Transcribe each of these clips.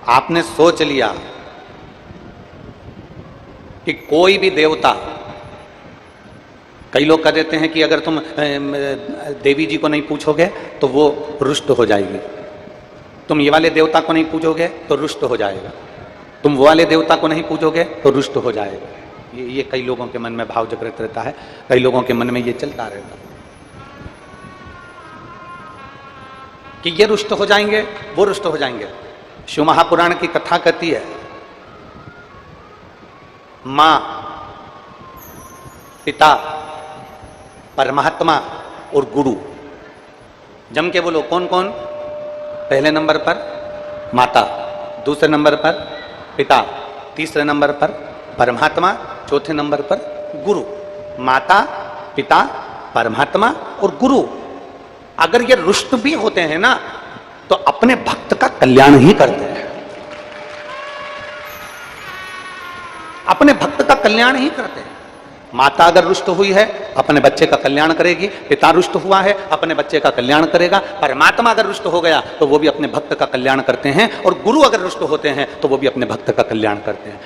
आपने सोच लिया कि कोई भी देवता, कई लोग कह देते हैं कि अगर तुम देवी जी को नहीं पूछोगे तो वो रुष्ट हो जाएगी, तुम ये वाले देवता को नहीं पूछोगे तो रुष्ट हो जाएगा, तुम वो वाले देवता को नहीं पूछोगे तो रुष्ट हो जाएगा। ये कई लोगों के मन में भाव जागृत रहता है, कई लोगों के मन में ये चलता रहता है कि ये रुष्ट हो जाएंगे, वो रुष्ट हो जाएंगे। शिव महापुराण की कथा कहती है, मां, पिता, परमात्मा और गुरु। जम के बोलो कौन कौन? पहले नंबर पर माता, दूसरे नंबर पर पिता, तीसरे नंबर पर परमात्मा, चौथे नंबर पर गुरु। माता, पिता, परमात्मा और गुरु अगर ये रुष्ट भी होते हैं ना तो अपने भक्त का कल्याण ही करते हैं, अपने भक्त का कल्याण ही करते हैं। माता अगर रुष्ट हुई है अपने बच्चे का कल्याण करेगी, पिता रुष्ट हुआ है अपने बच्चे का कल्याण करेगा, परमात्मा अगर रुष्ट हो गया तो वो भी अपने भक्त का कल्याण करते हैं, और गुरु अगर रुष्ट होते हैं तो वो भी अपने भक्त का कल्याण करते हैं।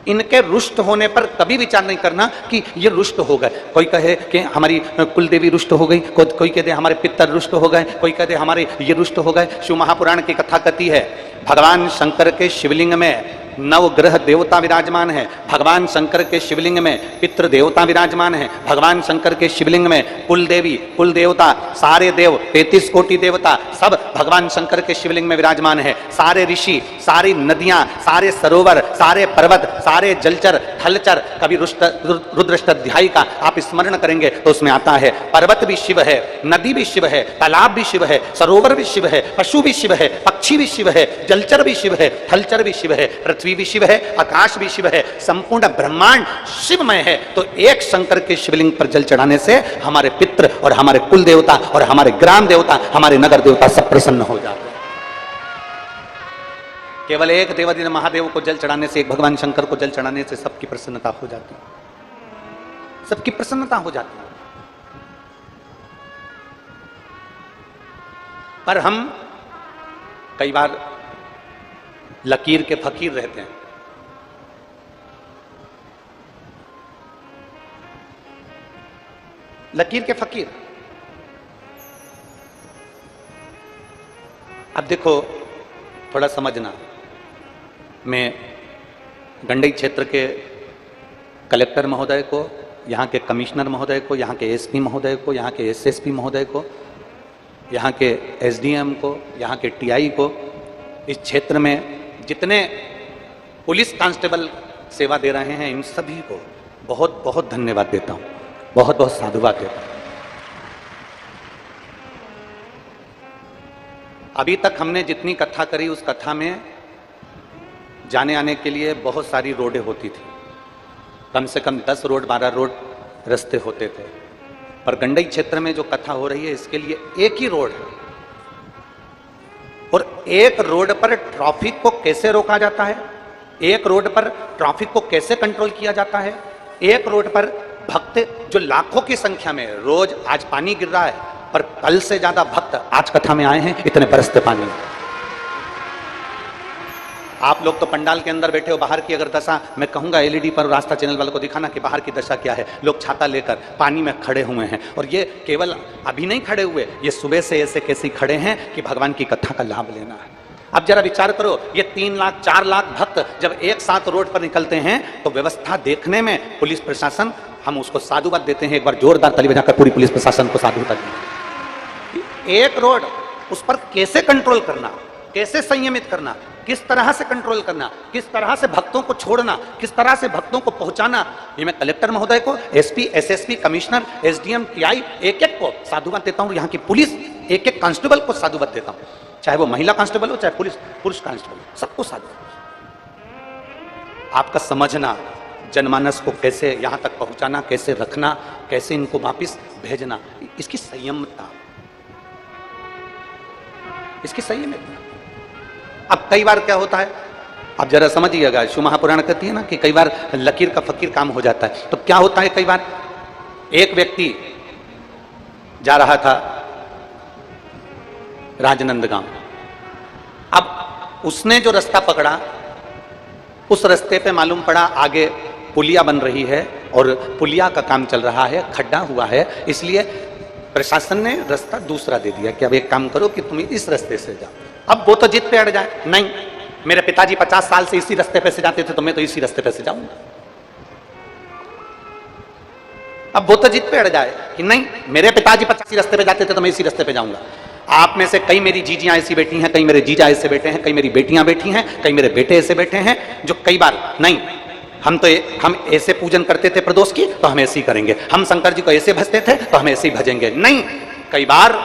इनके रुष्ट होने पर कभी विचार नहीं करना कि ये रुष्ट हो गए। कोई कहे कि हमारी कुल देवी रुष्ट हो गई, कोई कहते हमारे पितर रुष्ट हो गए, कोई कहते हमारे ये रुष्ट हो गए। शिव महापुराण की कथा कहती है, भगवान शंकर के शिवलिंग में नवग्रह देवता विराजमान है, भगवान शंकर के शिवलिंग में पितृ देवता विराजमान है, भगवान शंकर के शिवलिंग में कुल देवी, कुल देवता, सारे देव, 33 कोटि देवता सब भगवान शंकर के शिवलिंग में विराजमान है। सारे ऋषि, सारी नदियां, सारे सरोवर, सारे पर्वत, सारे जलचर, थलचर। कभी रुद्राष्टाध्यायी का आप स्मरण करेंगे तो उसमें आता है पर्वत भी शिव है, नदी भी शिव है, तालाब भी शिव है, सरोवर भी शिव है, पशु भी शिव है, पक्षी भी शिव है, जलचर भी शिव है, थलचर भी शिव है, पृथ्वी भी शिव है, आकाश भी शिव है, संपूर्ण ब्रह्मांड शिवमय है। तो एक शंकर के शिवलिंग पर जल चढ़ाने से हमारे पितृ और हमारे कुल देवता और हमारे ग्राम देवता, हमारे नगर देवता सब प्रसन्न हो जाते हैं। केवल एक देवादिदेव महादेव को जल चढ़ाने से, एक भगवान शंकर को जल चढ़ाने से सबकी प्रसन्नता हो जाती है, सबकी प्रसन्नता हो जाती है। पर हम कई बार लकीर के फकीर रहते हैं। लकीर के फकीर। अब देखो, थोड़ा समझना, मैं गंडई क्षेत्र के कलेक्टर महोदय को, यहाँ के कमिश्नर महोदय को, यहाँ के एसपी महोदय को, यहाँ के एसएसपी महोदय को, यहाँ के एसडीएम को, यहाँ के टीआई को, इस क्षेत्र में जितने पुलिस कांस्टेबल सेवा दे रहे हैं, इन सभी को बहुत बहुत धन्यवाद देता हूं, बहुत बहुत साधुवाद देता हूं। अभी तक हमने जितनी कथा करी, उस कथा में जाने आने के लिए बहुत सारी रोडें होती थी, कम से कम 10 रोड 12 रोड रास्ते होते थे। पर गंडई क्षेत्र में जो कथा हो रही है, इसके लिए एक ही रोड है, और एक रोड पर ट्रैफिक को कैसे रोका जाता है, एक रोड पर ट्रैफिक को कैसे कंट्रोल किया जाता है, एक रोड पर भक्त जो लाखों की संख्या में, रोज आज पानी गिर रहा है पर कल से ज्यादा भक्त आज कथा में आए हैं, इतने बरसते पानी। आप लोग तो पंडाल के अंदर बैठे हो, बाहर की अगर दशा मैं कहूंगा एलईडी पर रास्ता चैनल वालों को दिखाना कि बाहर की दशा क्या है। लोग छाता लेकर पानी में खड़े हुए हैं, और ये केवल अभी नहीं खड़े हुए, ये सुबह से ऐसे कैसे खड़े हैं कि भगवान की कथा का लाभ लेना है। अब जरा विचार करो, ये 3 लाख 4 लाख भक्त जब एक साथ रोड पर निकलते हैं तो व्यवस्था देखने में पुलिस प्रशासन, हम उसको साधुवाद देते हैं। एक बार जोरदार ताली बजाकर पूरी पुलिस प्रशासन को साधुवाद दें। एक रोड, उस पर कैसे कंट्रोल करना, कैसे संयमित करना, किस तरह से कंट्रोल करना, किस तरह से भक्तों को छोड़ना, किस तरह से भक्तों को पहुंचाना, ये मैं कलेक्टर महोदय को, SP, SSP, commissioner, SDM, TI, एक एक को साधुवाद देता हूं। यहाँ की पुलिस एक एक कांस्टेबल को साधुवाद देता हूं, चाहे वो महिला कांस्टेबल हो चाहे पुरुष कांस्टेबल हो, सबको साधुवाद। आपका समझना, जनमानस को कैसे यहां तक पहुंचाना, कैसे रखना, कैसे इनको वापिस भेजना, इसकी संयमता, इसकी संयमता। अब कई बार क्या होता है, आप जरा समझिएगा, शिव महापुराण कहती है ना कि कई बार लकीर का फकीर काम हो जाता है। तो क्या होता है, कई बार एक व्यक्ति जा रहा था राजनंदगांव। अब उसने जो रास्ता पकड़ा उस रास्ते पे मालूम पड़ा आगे पुलिया बन रही है और पुलिया का काम चल रहा है, खड्डा हुआ है, इसलिए प्रशासन ने रास्ता दूसरा दे दिया कि अब एक काम करो कि तुम इस रास्ते से जाओ। अब वो तो जिद पे अड़ जाए, नहीं मेरे पिताजी 50 साल से इसी रास्ते पे से जाते थे तो मैं तो इसी रास्ते पे से जाऊंगा। अब वो तो जिद पे अड़ जाए कि नहीं मेरे पिताजी 50 रास्ते पे जाते थे तो मैं इसी रास्ते पे जाऊंगा। आप में से कई मेरी जीजियां ऐसी बैठी हैं, कई मेरे जीजा ऐसे बैठे हैं, कई मेरी बेटियां बैठी हैं, कई मेरे बेटे ऐसे बैठे हैं जो कई बार नहीं हम ऐसे पूजन करते थे प्रदोष की तो हम ऐसे ही करेंगे, हम शंकर जी को ऐसे भजते थे तो हम ऐसे ही भजेंगे। नहीं, कई बार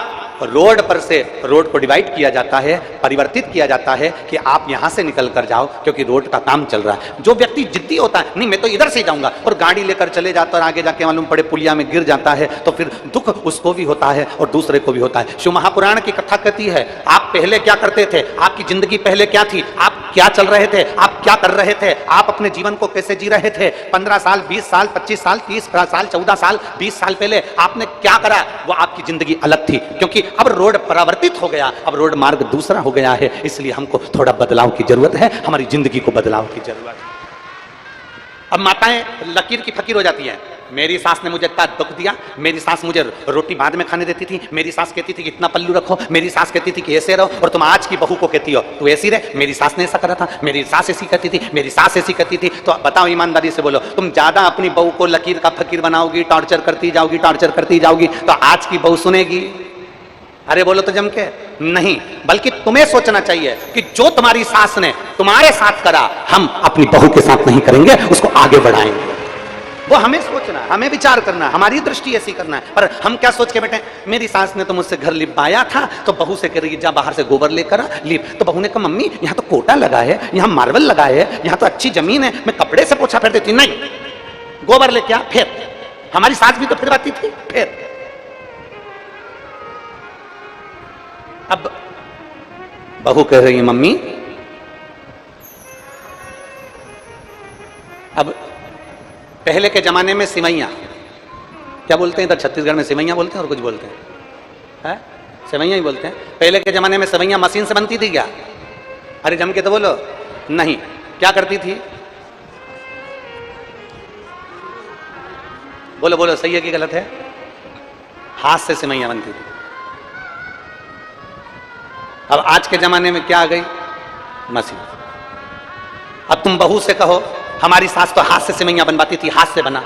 रोड पर से रोड को डिवाइड किया जाता है, परिवर्तित किया जाता है कि आप यहां से निकल कर जाओ क्योंकि रोड का काम चल रहा है। जो व्यक्ति जिद्दी होता है नहीं मैं तो इधर से जाऊंगा और गाड़ी लेकर चले जाता है और आगे जाके मालूम पड़े पुलिया में गिर जाता है तो फिर दुख उसको भी होता है और दूसरे को भी होता है। शिव महापुराण की कथा कहती है आप पहले क्या करते थे, आपकी जिंदगी पहले क्या थी, आप क्या चल रहे थे, आप क्या कर रहे थे, आप अपने जीवन को कैसे जी रहे थे। 15 साल 20 साल 25 साल 30 साल 14 साल 20 साल पहले आपने क्या करा, वो आपकी जिंदगी अलग थी। क्योंकि अब रोड परिवर्तित हो गया, अब रोड मार्ग दूसरा हो गया है, इसलिए हमको थोड़ा बदलाव की जरूरत है, हमारी जिंदगी को बदलाव की जरूरत है। अब माताएं लकीर की फकीर हो जाती है, मेरी सास ने मुझे इतना दुख दिया, मेरी सास मुझे रोटी बाद में खाने देती थी, मेरी सास कहती थी कि इतना पल्लू रखो, मेरी सास कहती थी कि ऐसे रहो और तुम आज की बहू को कहती हो तू ऐसी रहे, मेरी सास ने ऐसा करा था, मेरी सास ऐसी कहती थी, मेरी सास ऐसी कहती थी। तो बताओ ईमानदारी से बोलो, तुम ज्यादा अपनी बहू को लकीर का फकीर बनाओगी, टॉर्चर करती जाओगी तो आज की बहू सुनेगी? अरे बोलो तो जम के नहीं, बल्कि तुम्हें सोचना चाहिए कि जो तुम्हारी सास ने तुम्हारे साथ करा हम अपनी बहू के साथ नहीं करेंगे, उसको आगे बढ़ाएंगे। वो हमें सोचना, हमें विचार करना, हमारी दृष्टि ऐसी करना है। पर हम क्या सोच के बैठे, मेरी सास ने तो मुझसे घर लिपाया था तो बहू से कह रही जा बाहर से गोबर लेकर आ लिप, तो बहू ने कहा मम्मी यहाँ तो कोटा लगा है, यहाँ मार्बल लगा है, यहाँ तो अच्छी जमीन है, मैं कपड़े से पोछा फेर देती। नहीं, गोबर लेके आ। फिर हमारी सास भी तो फिर आती थी। फिर अब बहू कह रही है मम्मी अब पहले के जमाने में सिवैया क्या बोलते हैं, इधर छत्तीसगढ़ में सिवैया बोलते हैं और कुछ बोलते हैं, सिवैया ही बोलते हैं। पहले के जमाने में सिवैया मशीन से बनती थी क्या? अरे जम के तो बोलो। नहीं, क्या करती थी? बोलो बोलो, सही है कि गलत है? हाथ से सिवैया बनती थी। अब आज के जमाने में क्या आ गई? मशीन। अब तुम बहू से कहो हमारी सास तो हाथ से सिवैया बनवाती थी, हाथ से बना।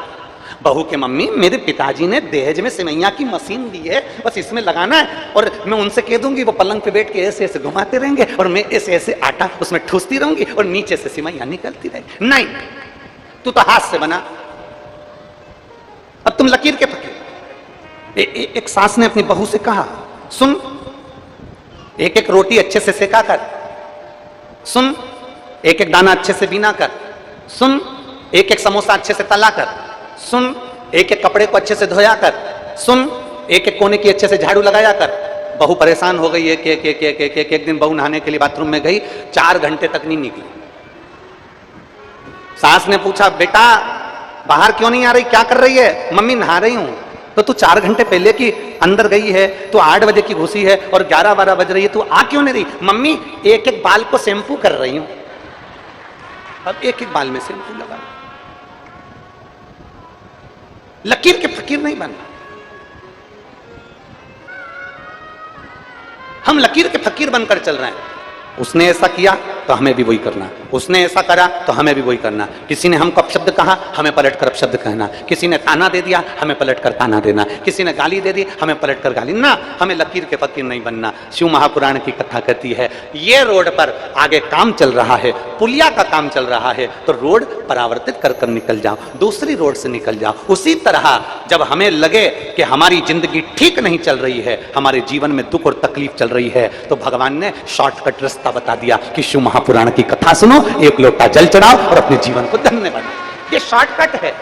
बहू के मम्मी मेरे पिताजी ने दहेज में सिवैया की मशीन दी है, बस इसमें लगाना है और मैं उनसे कह दूंगी वो पलंग पे बैठ के ऐसे ऐसे घुमाते रहेंगे और मैं ऐसे ऐसे आटा उसमें ठूसती रहूंगी और नीचे से सिवैया निकलती रहेगी। नहीं, तू तो हाथ से बना। अब तुम लकीर के फकीर। एक सास ने अपनी बहू से कहा सुन, एक एक रोटी अच्छे से सेका कर, सुन एक एक दाना अच्छे से बीना कर, सुन एक एक समोसा अच्छे से तला कर, सुन एक एक कपड़े को अच्छे से धोया कर, सुन एक एक कोने की अच्छे से झाड़ू लगाया कर। बहू परेशान हो गई। एक दिन बहू नहाने के लिए बाथरूम में गई, 4 घंटे तक नहीं निकली। सास ने पूछा बेटा बाहर क्यों नहीं आ रही, क्या कर रही है? मम्मी नहा रही हूं। तो तू 4 घंटे पहले की अंदर गई है, तू 8 बजे की घुसी है और 11-12 बज रही है, तू आ क्यों नहीं रही? मम्मी एक एक बाल को शैम्पू कर रही हूं। अब एक एक बाल में शैम्पू लगा। लकीर के फकीर नहीं बनना। हम लकीर के फकीर बनकर चल रहे हैं। उसने ऐसा किया तो हमें भी वही करना, उसने ऐसा करा तो हमें भी वही करना। किसी ने हमको अपशब्द कहा, हमें पलटकर अपशब्द कहना। किसी ने ताना दे दिया, हमें पलटकर ताना देना। किसी ने गाली दे दी, हमें पलटकर गाली ना। हमें लकीर के फकीर नहीं बनना। शिव महापुराण की कथा कहती है ये रोड पर आगे काम चल रहा है, पुलिया का काम चल रहा है, तो रोड परावर्तित कर कर निकल जाओ, दूसरी रोड से निकल जाओ। उसी तरह जब हमें लगे कि हमारी जिंदगी ठीक नहीं चल रही है, हमारे जीवन में दुख और तकलीफ चल रही है, तो भगवान ने शॉर्टकट रास्ता बता दिया कि शिव महापुराण की कथा सुनो, एक लोटा जल चढ़ाओ और अपने जीवन को धन्य बनाओ। ये शॉर्टकट है।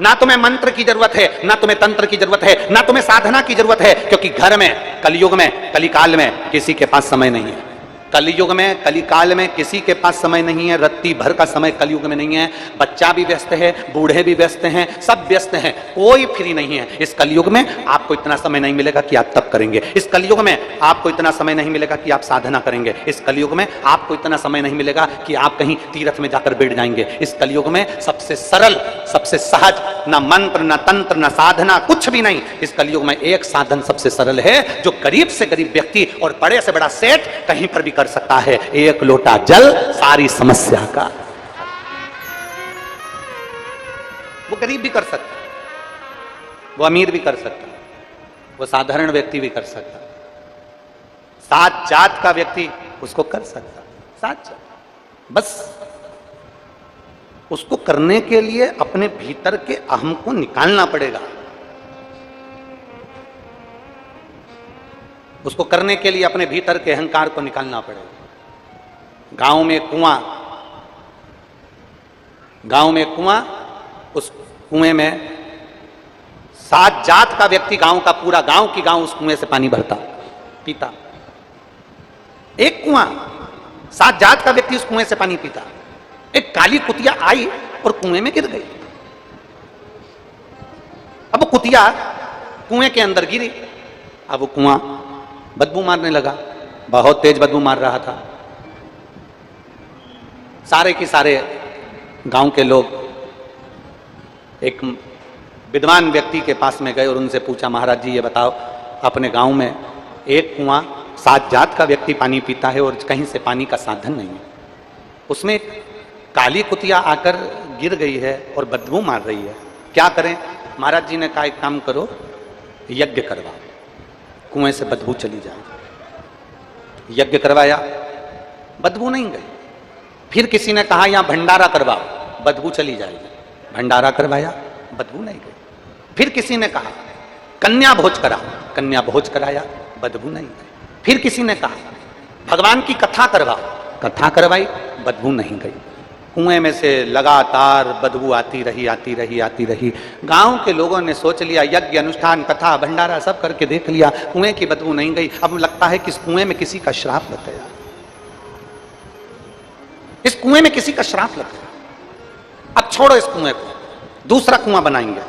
ना तुम्हें मंत्र की जरूरत है, ना तुम्हें तंत्र की जरूरत है, ना तुम्हें साधना की जरूरत है, क्योंकि घर में कलयुग में कलिकाल में किसी के पास समय नहीं है। कलयुग में, कलिकाल में किसी के पास समय नहीं है, रत्ती भर का समय कलयुग में नहीं है। बच्चा भी व्यस्त है, बूढ़े भी व्यस्त हैं, सब व्यस्त हैं, कोई फ्री नहीं है। इस कलयुग में आपको इतना समय नहीं मिलेगा कि आप तप करेंगे। इस कलयुग में आपको इतना समय नहीं मिलेगा कि आप साधना करेंगे। इस कलयुग में आपको इतना समय नहीं मिलेगा कि आप कहीं तीर्थ में जाकर बैठ जाएंगे। इस कलयुग में सबसे सरल, सबसे सहज, ना मंत्र, ना तंत्र, ना साधना, कुछ भी नहीं। इस कलयुग में एक साधन सबसे सरल है जो गरीब से गरीब व्यक्ति और बड़े से बड़ा सेठ कहीं पर भी कर सकता है। एक लोटा जल सारी समस्या का। वो गरीब भी कर सकता, वो अमीर भी कर सकता, वो साधारण व्यक्ति भी कर सकता, सात जात का व्यक्ति उसको कर सकता, सात जात। बस उसको करने के लिए अपने भीतर के अहम को निकालना पड़ेगा। उसको करने के लिए अपने भीतर के अहंकार को निकालना पड़ेगा। गांव में कुआं, उस कुएं में सात जात का व्यक्ति, गांव का पूरा गांव की गांव उस कुएं से पानी भरता, पीता। एक कुआं, सात जात का व्यक्ति उस कुएं से पानी पीता। एक काली कुतिया आई और कुएं में गिर गई। अब वो कुतिया कुएं के अंदर गिरी। अब वो कुआं बदबू मारने लगा, बहुत तेज बदबू मार रहा था। सारे के सारे गांव के लोग एक विद्वान व्यक्ति के पास में गए और उनसे पूछा, महाराज जी ये बताओ, अपने गांव में एक कुआं सात जात का व्यक्ति पानी पीता है और कहीं से पानी का साधन नहीं है, उसमें काली कुतिया आकर गिर गई है और बदबू मार रही है, क्या करें? महाराज जी ने कहा एक काम करो, यज्ञ करवाओ, कुएं से बदबू चली जाए। यज्ञ करवाया, बदबू नहीं गई। फिर किसी ने कहा यहां भंडारा करवाओ, बदबू चली जाएगी। भंडारा करवाया, बदबू नहीं गई। फिर किसी ने कहा कन्या भोज कराओ, कन्या भोज कराया, बदबू नहीं गई। फिर किसी ने कहा भगवान की कथा करवाओ, कथा करवाई, बदबू नहीं गई। कुएं में से लगातार बदबू आती रही। गांव के लोगों ने सोच लिया, यज्ञ अनुष्ठान कथा भंडारा सब करके देख लिया, कुएं की बदबू नहीं गई। अब लगता है कि इस कुएं में किसी का श्राप लग गया, इस कुएं में किसी का श्राप लग गया। अब छोड़ो इस कुएं को, दूसरा कुआं बनाएंगे।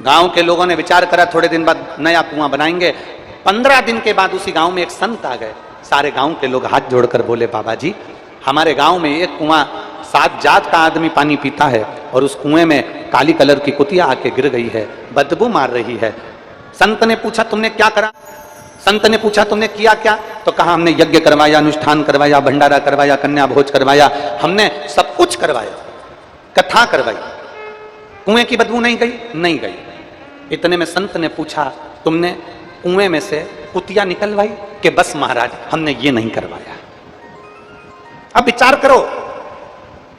गांव के लोगों ने विचार करा, थोड़े दिन बाद नया कुआं बनाएंगे। 15 दिन के बाद उसी गांव में एक संत आ गए। सारे गांव के लोग हाथ जोड़कर बोले, बाबा जी हमारे गांव में एक कुआं सात जात का आदमी पानी पीता है और उस कुएं में काली कलर की कुतिया आके गिर गई है, बदबू मार रही है। संत ने पूछा तुमने क्या करा? संत ने पूछा तुमने किया क्या? तो कहा हमने यज्ञ करवाया, अनुष्ठान करवाया, भंडारा करवाया, कन्या भोज करवाया, हमने सब कुछ करवाया, कथा करवाई, कुएं की बदबू नहीं गई? नहीं गई। इतने में संत ने पूछा तुमने कुएं में से कुतिया निकलवाई? कि बस महाराज हमने ये नहीं करवाया। अब विचार करो,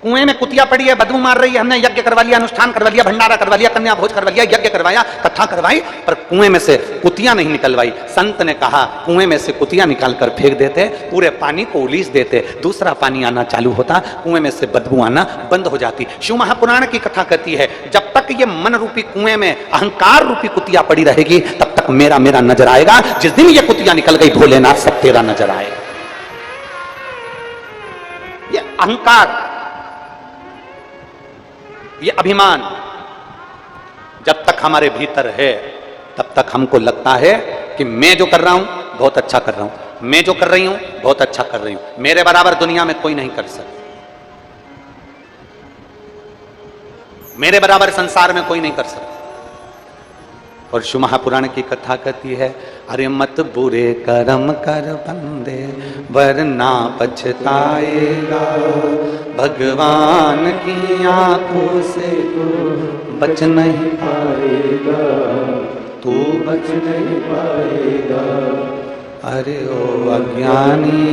कुएं में कुतिया पड़ी है, बदबू मार रही है, हमने यज्ञ करवा लिया, अनुष्ठान करवा लिया, भंडारा करवा लिया, कन्या भोज करवा लिया, यज्ञ करवाया, कथा करवाई, पर कुएं में से कुतिया नहीं निकलवाई। संत ने कहा कुएं में से कुतिया निकालकर फेंक देते, पूरे पानी को उलीस देते, दूसरा पानी आना चालू होता, कुएं में से बदबू आना बंद हो जाती। शिव महापुराण की कथा कहती है जब तक ये मन रूपी कुएं में अहंकार रूपी कुतिया पड़ी रहेगी तब तक मेरा मेरा नजर आएगा। जिस दिन ये कुतिया निकल गई, भोलेनाथ सब तेरा नजर आएगा। ये अहंकार, ये अभिमान जब तक हमारे भीतर है तब तक हमको लगता है कि मैं जो कर रहा हूं बहुत अच्छा कर रहा हूं, मैं जो कर रही हूं बहुत अच्छा कर रही हूं, मेरे बराबर दुनिया में कोई नहीं कर सकता, मेरे बराबर संसार में कोई नहीं कर सकता। और शिव महापुराण की कथा कहती है, अरे मत बुरे कर्म कर बंदे वरना पछताएगा, भगवान की आंखों से तू बच नहीं पाएगा, तू बच नहीं पाएगा। अरे ओ अज्ञानी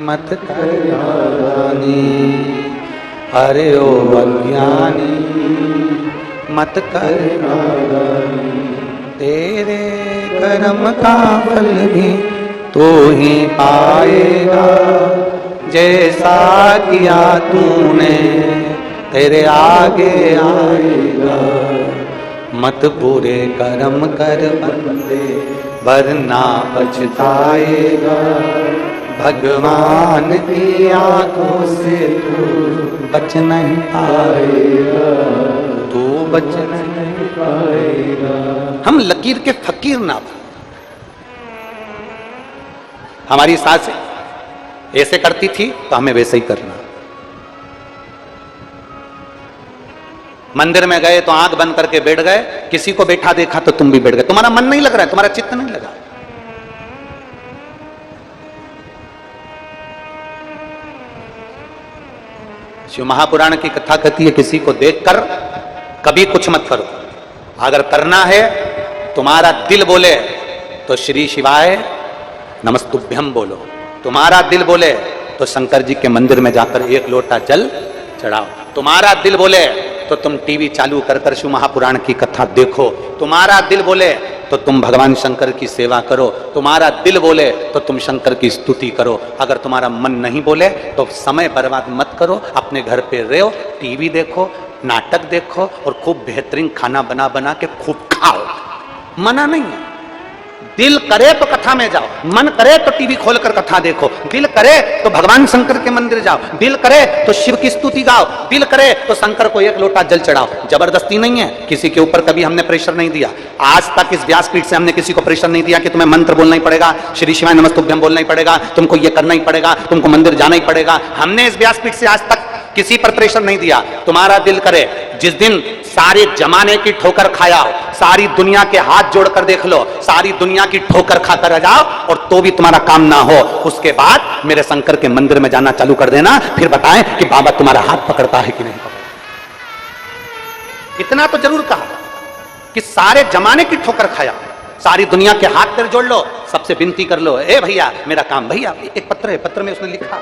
मत कर नादानी, अरे ओ अज्ञानी मत कर नादानी, तेरे कर्म का फल भी तू ही पाएगा, जैसा किया तूने तेरे आगे आएगा। मत बुरे कर्म कर बंदे वरना पछताएगा, भगवान की आंखों से तू बच नहीं पाएगा, तू बच नहीं पाएगा। हम लकीर के फकीर ना बन। हमारी सास ऐसे करती थी तो हमें वैसे ही करना। मंदिर में गए तो आंख बंद करके बैठ गए, किसी को बैठा देखा तो तुम भी बैठ गए। तुम्हारा मन नहीं लग रहा है, तुम्हारा चित्त नहीं लगा। शिव महापुराण की कथा कहती है, किसी को देखकर कभी कुछ मत करो। अगर करना है, तुम्हारा दिल बोले तो श्री शिवाय नमस्तुभ्यम बोलो। तुम्हारा दिल बोले तो शंकर जी के मंदिर में जाकर एक लोटा जल चढ़ाओ। तुम्हारा दिल बोले तो तुम टीवी चालू कर कर शिव महापुराण की कथा देखो। तुम्हारा दिल बोले तो तुम भगवान शंकर की सेवा करो। तुम्हारा दिल बोले तो तुम शंकर की स्तुति करो। अगर तुम्हारा मन नहीं बोले तो समय बर्बाद मत करो, अपने घर पे रहो, टीवी देखो, नाटक देखो और खूब बेहतरीन खाना बना बना के खूब खाओ। मना नहीं है। दिल करे तो कथा में जाओ, मन करे तो टीवी खोलकर कथा देखो, दिल करे तो भगवान शंकर के मंदिर जाओ, दिल करे तो शिव की स्तुति गाओ, दिल करे तो शंकर को एक लोटा जल चढ़ाओ। जबरदस्ती नहीं है, किसी के ऊपर कभी हमने प्रेशर नहीं दिया। आज तक इस व्यासपीठ से हमने किसी को प्रेशर नहीं दिया कि तुम्हें मंत्र बोलना ही पड़ेगा, श्री शिवाय नमस्तुभ्यम बोलना ही पड़ेगा, तुमको ये करना ही पड़ेगा, तुमको मंदिर जाना ही पड़ेगा। हमने इस व्यासपीठ से आज तक किसी पर प्रेशर नहीं दिया। तुम्हारा दिल करे, जिस दिन सारे जमाने की ठोकर खाया हो, सारी दुनिया के हाथ जोड़कर देख लो, सारी दुनिया की ठोकर खाकर आ जाओ और तो भी तुम्हारा काम ना हो, उसके बाद मेरे शंकर के मंदिर में जाना चालू कर देना, फिर बताएं कि बाबा तुम्हारा हाथ पकड़ता है कि नहीं पकड़ता। इतना तो जरूर कहा कि सारे जमाने की ठोकर खाया, सारी दुनिया के हाथ पर जोड़ लो, सबसे विनती कर लो, ए भैया मेरा काम। भैया एक पत्र है, पत्र में उसने लिखा,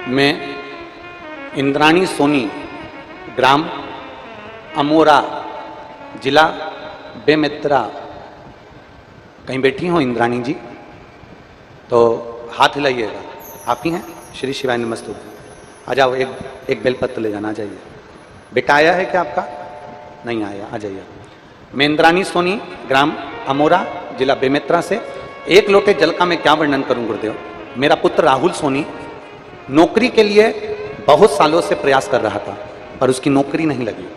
मैं इंद्राणी सोनी, ग्राम अमोरा, जिला बेमेत्रा। कहीं बैठी हो इंद्राणी जी तो हाथ हिलाइएगा। आप ही हैं? श्री शिवाय नमस्तुभ्यम। आ जाओ, एक बेलपत्र ले जाना चाहिए। बेटा आया है क्या आपका? नहीं आया, आ जाइए। मैं इंद्राणी सोनी, ग्राम अमोरा, जिला बेमेत्रा से एक लोटे जल का मैं क्या वर्णन करूं गुरुदेव। मेरा पुत्र राहुल सोनी नौकरी के लिए बहुत सालों से प्रयास कर रहा था, पर उसकी नौकरी नहीं लगी।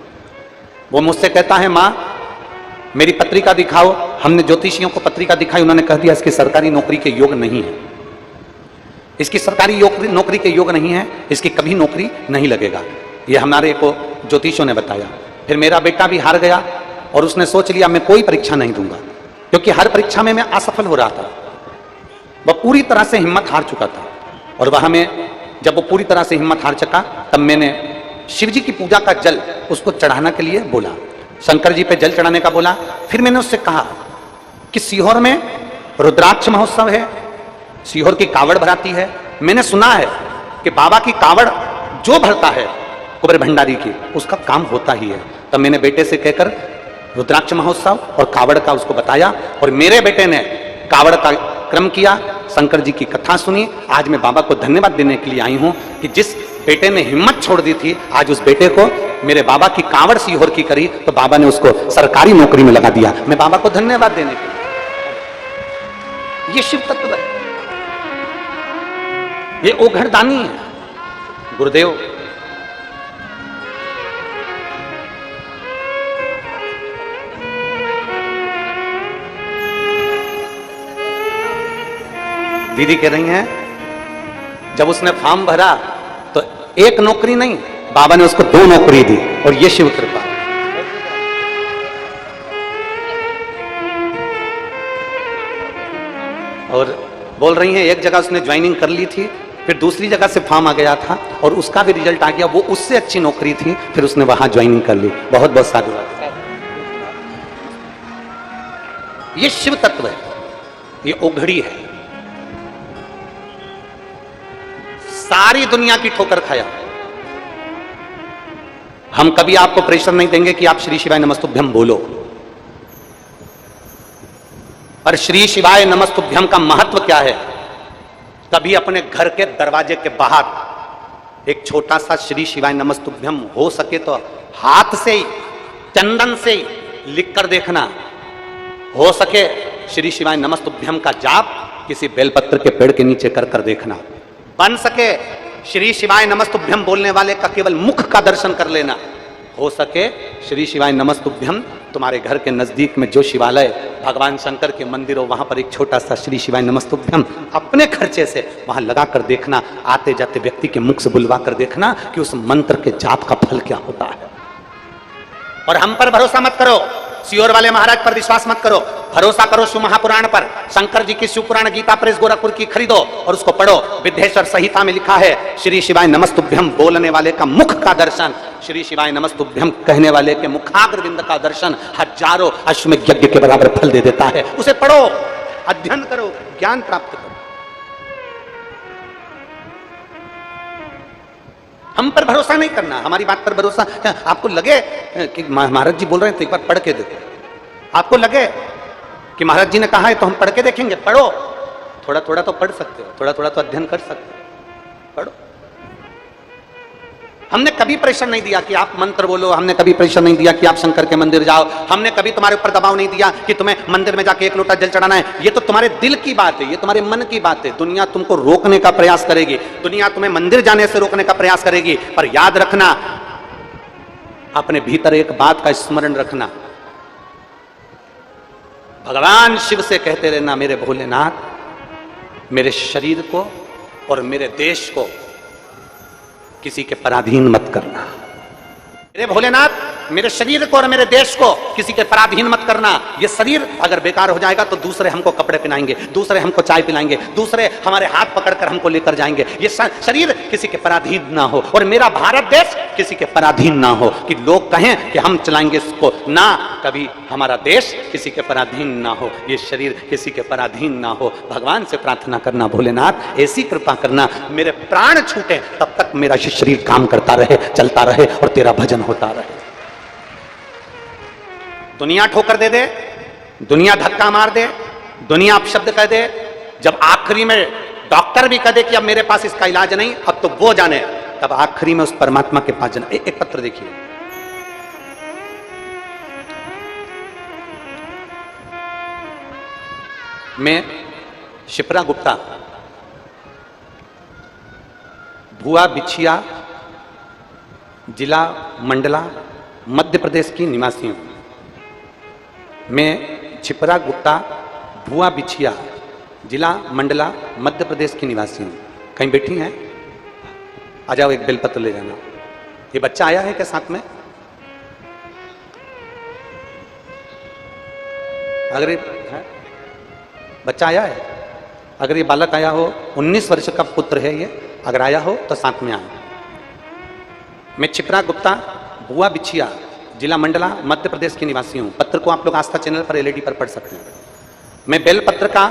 वो मुझसे कहता है, माँ मेरी पत्रिका दिखाओ। हमने ज्योतिषियों को पत्रिका दिखाई, उन्होंने कह दिया इसकी सरकारी नौकरी के योग नहीं है, इसकी सरकारी नौकरी के योग नहीं है, इसकी कभी नौकरी नहीं लगेगा। ये हमारे को ज्योतिषियों ने बताया। फिर मेरा बेटा भी हार गया और उसने सोच लिया मैं कोई परीक्षा नहीं दूंगा, क्योंकि हर परीक्षा में मैं असफल हो रहा था। वह पूरी तरह से हिम्मत हार चुका था। और वह में जब वो पूरी तरह से हिम्मत हार चुका, तब मैंने शिव जी की पूजा का जल उसको चढ़ाने के लिए बोला, शंकर जी पे जल चढ़ाने का बोला। फिर मैंने उससे कहा कि सीहोर में रुद्राक्ष महोत्सव है, सीहोर की कावड़ भराती है। मैंने सुना है कि बाबा की कावड़ जो भरता है कुबेर भंडारी की, उसका काम होता ही है। तब मैंने बेटे से कहकर रुद्राक्ष महोत्सव और कावड़ का उसको बताया, और मेरे बेटे ने कावड़ का क्रम किया, शंकर जी की कथा सुनी। आज मैं बाबा को धन्यवाद देने के लिए आई हूं कि जिस बेटे ने हिम्मत छोड़ दी थी, आज उस बेटे को मेरे बाबा की कावड़ सीहोर की करी तो बाबा ने उसको सरकारी नौकरी में लगा दिया। मैं बाबा को धन्यवाद देने के लिए, ये शिव तत्व है, ये ओघड़दानी है गुरुदेव। दीदी कह रही हैं जब उसने फॉर्म भरा तो एक नौकरी नहीं, बाबा ने उसको 2 नौकरी दी, और ये शिव कृपा। और बोल रही हैं एक जगह उसने ज्वाइनिंग कर ली थी, फिर दूसरी जगह से फॉर्म आ गया था और उसका भी रिजल्ट आ गया, वो उससे अच्छी नौकरी थी, फिर उसने वहां ज्वाइनिंग कर ली। बहुत बहुत साधुवाद। ये शिव तत्व है, ये ओघड़ी है। सारी दुनिया की ठोकर खाया। हम कभी आपको प्रेशर नहीं देंगे कि आप श्री शिवाय नमस्तुभ्यम बोलो, पर श्री शिवाय नमस्तुभ्यम का महत्व क्या है? कभी अपने घर के दरवाजे के बाहर एक छोटा सा श्री शिवाय नमस्तुभ्यम हो सके तो हाथ से ही, चंदन से ही लिख कर देखना। हो सके श्री शिवाय नमस्तुभ्यम का जाप किसी बेलपत्र के पेड़ के नीचे कर कर देखना। बन सके श्री शिवाय नमस्तुभ्यम बोलने वाले का केवल मुख का दर्शन कर लेना। हो सके श्री शिवाय नमस्तुभ्यम तुम्हारे घर के नजदीक में जो शिवालय भगवान शंकर के मंदिर हो, वहां पर एक छोटा सा श्री शिवाय नमस्तुभ्यम अपने खर्चे से वहां लगा कर देखना। आते जाते व्यक्ति के मुख से बुलवा कर देखना कि उस मंत्र के जाप का फल क्या होता है। और हम पर भरोसा मत करो, सियोर वाले महाराज पर विश्वास मत करो, भरोसा करो शिव महापुराण पर। शंकर जी की शिव पुराण गीता प्रेस गोरखपुर की खरीदो और उसको पढ़ो। विद्येश्वर संहिता में लिखा है श्री शिवाय नमस्तुभ्यम बोलने वाले का मुख का दर्शन, श्री शिवाय नमस्तुभ्यम कहने वाले के मुखाग्रविंद का दर्शन हजारों अश्वमेध यज्ञ के बराबर फल दे देता है। उसे पढ़ो, अध्ययन करो, ज्ञान प्राप्त करो। हम पर भरोसा नहीं करना, हमारी बात पर भरोसा। आपको लगे कि महाराज जी बोल रहे हैं तो एक बार पढ़ के देखो। आपको लगे कि महाराज जी ने कहा है तो हम पढ़ के देखेंगे, पढ़ो। थोड़ा थोड़ा तो पढ़ सकते हो, थोड़ा थोड़ा तो अध्ययन कर सकते हो, पढ़ो। हमने कभी प्रेशर नहीं दिया कि आप मंत्र बोलो, हमने कभी प्रेशर नहीं दिया कि आप शंकर के मंदिर जाओ, हमने कभी तुम्हारे ऊपर दबाव नहीं दिया कि तुम्हें मंदिर में जाके एक लोटा जल चढ़ाना है। ये तो तुम्हारे दिल की बात है, ये तुम्हारे मन की बात है। दुनिया तुमको रोकने का प्रयास करेगी, दुनिया तुम्हें मंदिर जाने से रोकने का प्रयास करेगी, पर याद रखना, अपने भीतर एक बात का स्मरण रखना। भगवान शिव से कहते रहना, मेरे भोलेनाथ मेरे शरीर को और मेरे देश को किसी के पराधीन मत करना। मेरे भोलेनाथ मेरे शरीर को और मेरे देश को किसी के पराधीन मत करना। ये शरीर अगर बेकार हो जाएगा तो दूसरे हमको कपड़े पहनाएंगे, दूसरे हमको चाय पिलाएंगे, दूसरे हमारे हाथ पकड़कर हमको लेकर जाएंगे। ये शरीर किसी के पराधीन ना हो और मेरा भारत देश किसी के पराधीन ना हो कि लोग कहें कि हम चलाएंगे इसको ना। कभी हमारा देश किसी के पराधीन ना हो, ये शरीर किसी के पराधीन ना हो। भगवान से प्रार्थना करना, भोलेनाथ ऐसी कृपा करना मेरे प्राण छूटे तब तक मेरा शरीर काम करता रहे, चलता रहे और तेरा भजन होता रहे। दुनिया ठोकर दे दे, दुनिया धक्का मार दे, दुनिया अपशब्द कह दे, जब आखिरी में डॉक्टर भी कह दे कि अब मेरे पास इसका इलाज नहीं, अब तो वो जाने, तब आखिरी में उस परमात्मा के पास जाना। एक पत्र देखिए, मैं शिप्रा गुप्ता, भुआ बिछिया, जिला मंडला, मध्य प्रदेश की निवासी हूं। मैं छिपरा गुप्ता, भुआ बिछिया, जिला मंडला, मध्य प्रदेश की निवासी हूं। कहीं बैठी हैं? आ जाओ, एक बेलपत्र ले जाना। ये बच्चा आया है क्या साथ में? अगर ये बच्चा आया है, अगर ये बालक आया हो, 19 वर्ष का पुत्र है ये, अगर आया हो तो साथ में आए। मैं छिपरा गुप्ता, भुआ बिछिया, जिला मंडला, मध्य प्रदेश की निवासी हूं। पत्र को आप लोग आस्था चैनल पर एलईडी पर पढ़ सकते हैं। मैं बेलपत्र का,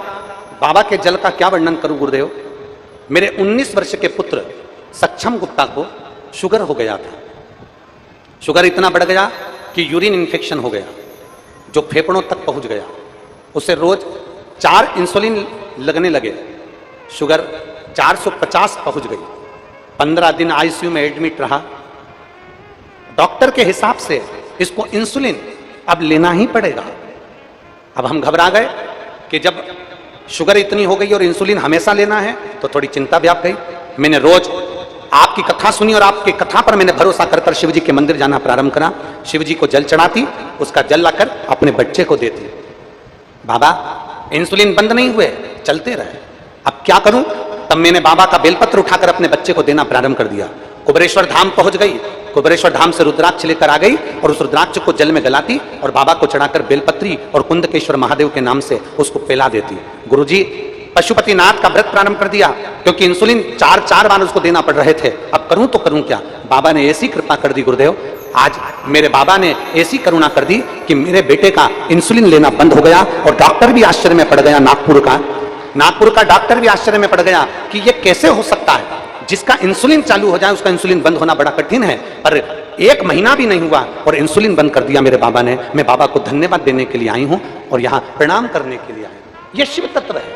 बाबा के जल का क्या वर्णन करूं गुरुदेव। मेरे 19 वर्ष के पुत्र सक्षम गुप्ता को शुगर हो गया था। शुगर इतना बढ़ गया कि यूरिन इन्फेक्शन हो गया, जो फेफड़ों तक पहुंच गया। उसे रोज 4 इंसुलिन लगने लगे। शुगर 450 पहुंच गई। 15 दिन आईसीयू में एडमिट रहा। डॉक्टर के हिसाब से इसको इंसुलिन अब लेना ही पड़ेगा। अब हम घबरा गए कि जब शुगर इतनी हो गई और इंसुलिन हमेशा लेना है तो थोड़ी चिंता व्याप गई। मैंने रोज आपकी कथा सुनी और आपकी कथा पर मैंने भरोसा कर कर शिव जी के मंदिर जाना प्रारंभ करा। शिव जी को जल चढ़ाती, उसका जल लाकर अपने बच्चे को देती। बाबा इंसुलिन बंद नहीं हुए, चलते रहे। अब क्या करूं? तब मैंने बाबा का बेलपत्र उठाकर अपने बच्चे को देना प्रारंभ कर दिया। कुबेरेश्वर धाम पहुंच गई। कुबेरेश्वर धाम से रुद्राक्ष लेकर आ गई और उस रुद्राक्ष को जल में गलाती और बाबा को चढ़ाकर बेलपत्री और कुंदकेश्वर महादेव के नाम से उसको पिला देती। गुरुजी पशुपतिनाथ का व्रत प्रारंभ कर दिया, क्योंकि इंसुलिन 4 बार उसको देना पड़ रहे थे। अब करूं तो करूं क्या? बाबा ने ऐसी कृपा कर दी गुरुदेव, आज मेरे बाबा ने ऐसी करुणा कर दी कि मेरे बेटे का इंसुलिन लेना बंद हो गया और डॉक्टर भी आश्चर्य में पड़ गया, नागपुर का डॉक्टर भी आश्चर्य में पड़ गया कि ये कैसे हो सकता है, जिसका इंसुलिन चालू हो जाए उसका इंसुलिन बंद होना बड़ा कठिन है, पर 1 महीना भी नहीं हुआ और इंसुलिन बंद कर दिया मेरे बाबा ने। मैं बाबा को धन्यवाद देने के लिए आई हूं और यहां प्रणाम करने के लिए आई हूं। ये शिव तत्व है,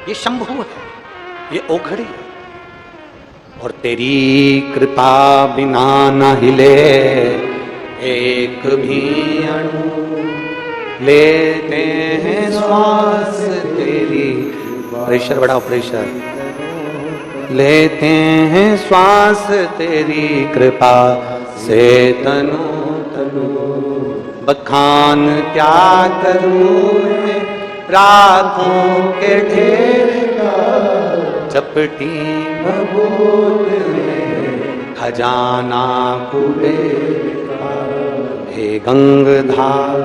ये शंभु है, ये ओघड़ी है। और तेरी कृपा बिना न हिले एक भी अणु, लेते हैं श्वास तेरी, प्रेशर बढ़ाओ प्रेशर, लेते हैं श्वास तेरी कृपा से तनु तनु, बखान क्या करूं मैं रातों के ढेर का, चपटी भभूत में खजाना कुबेर का, हे गंगधार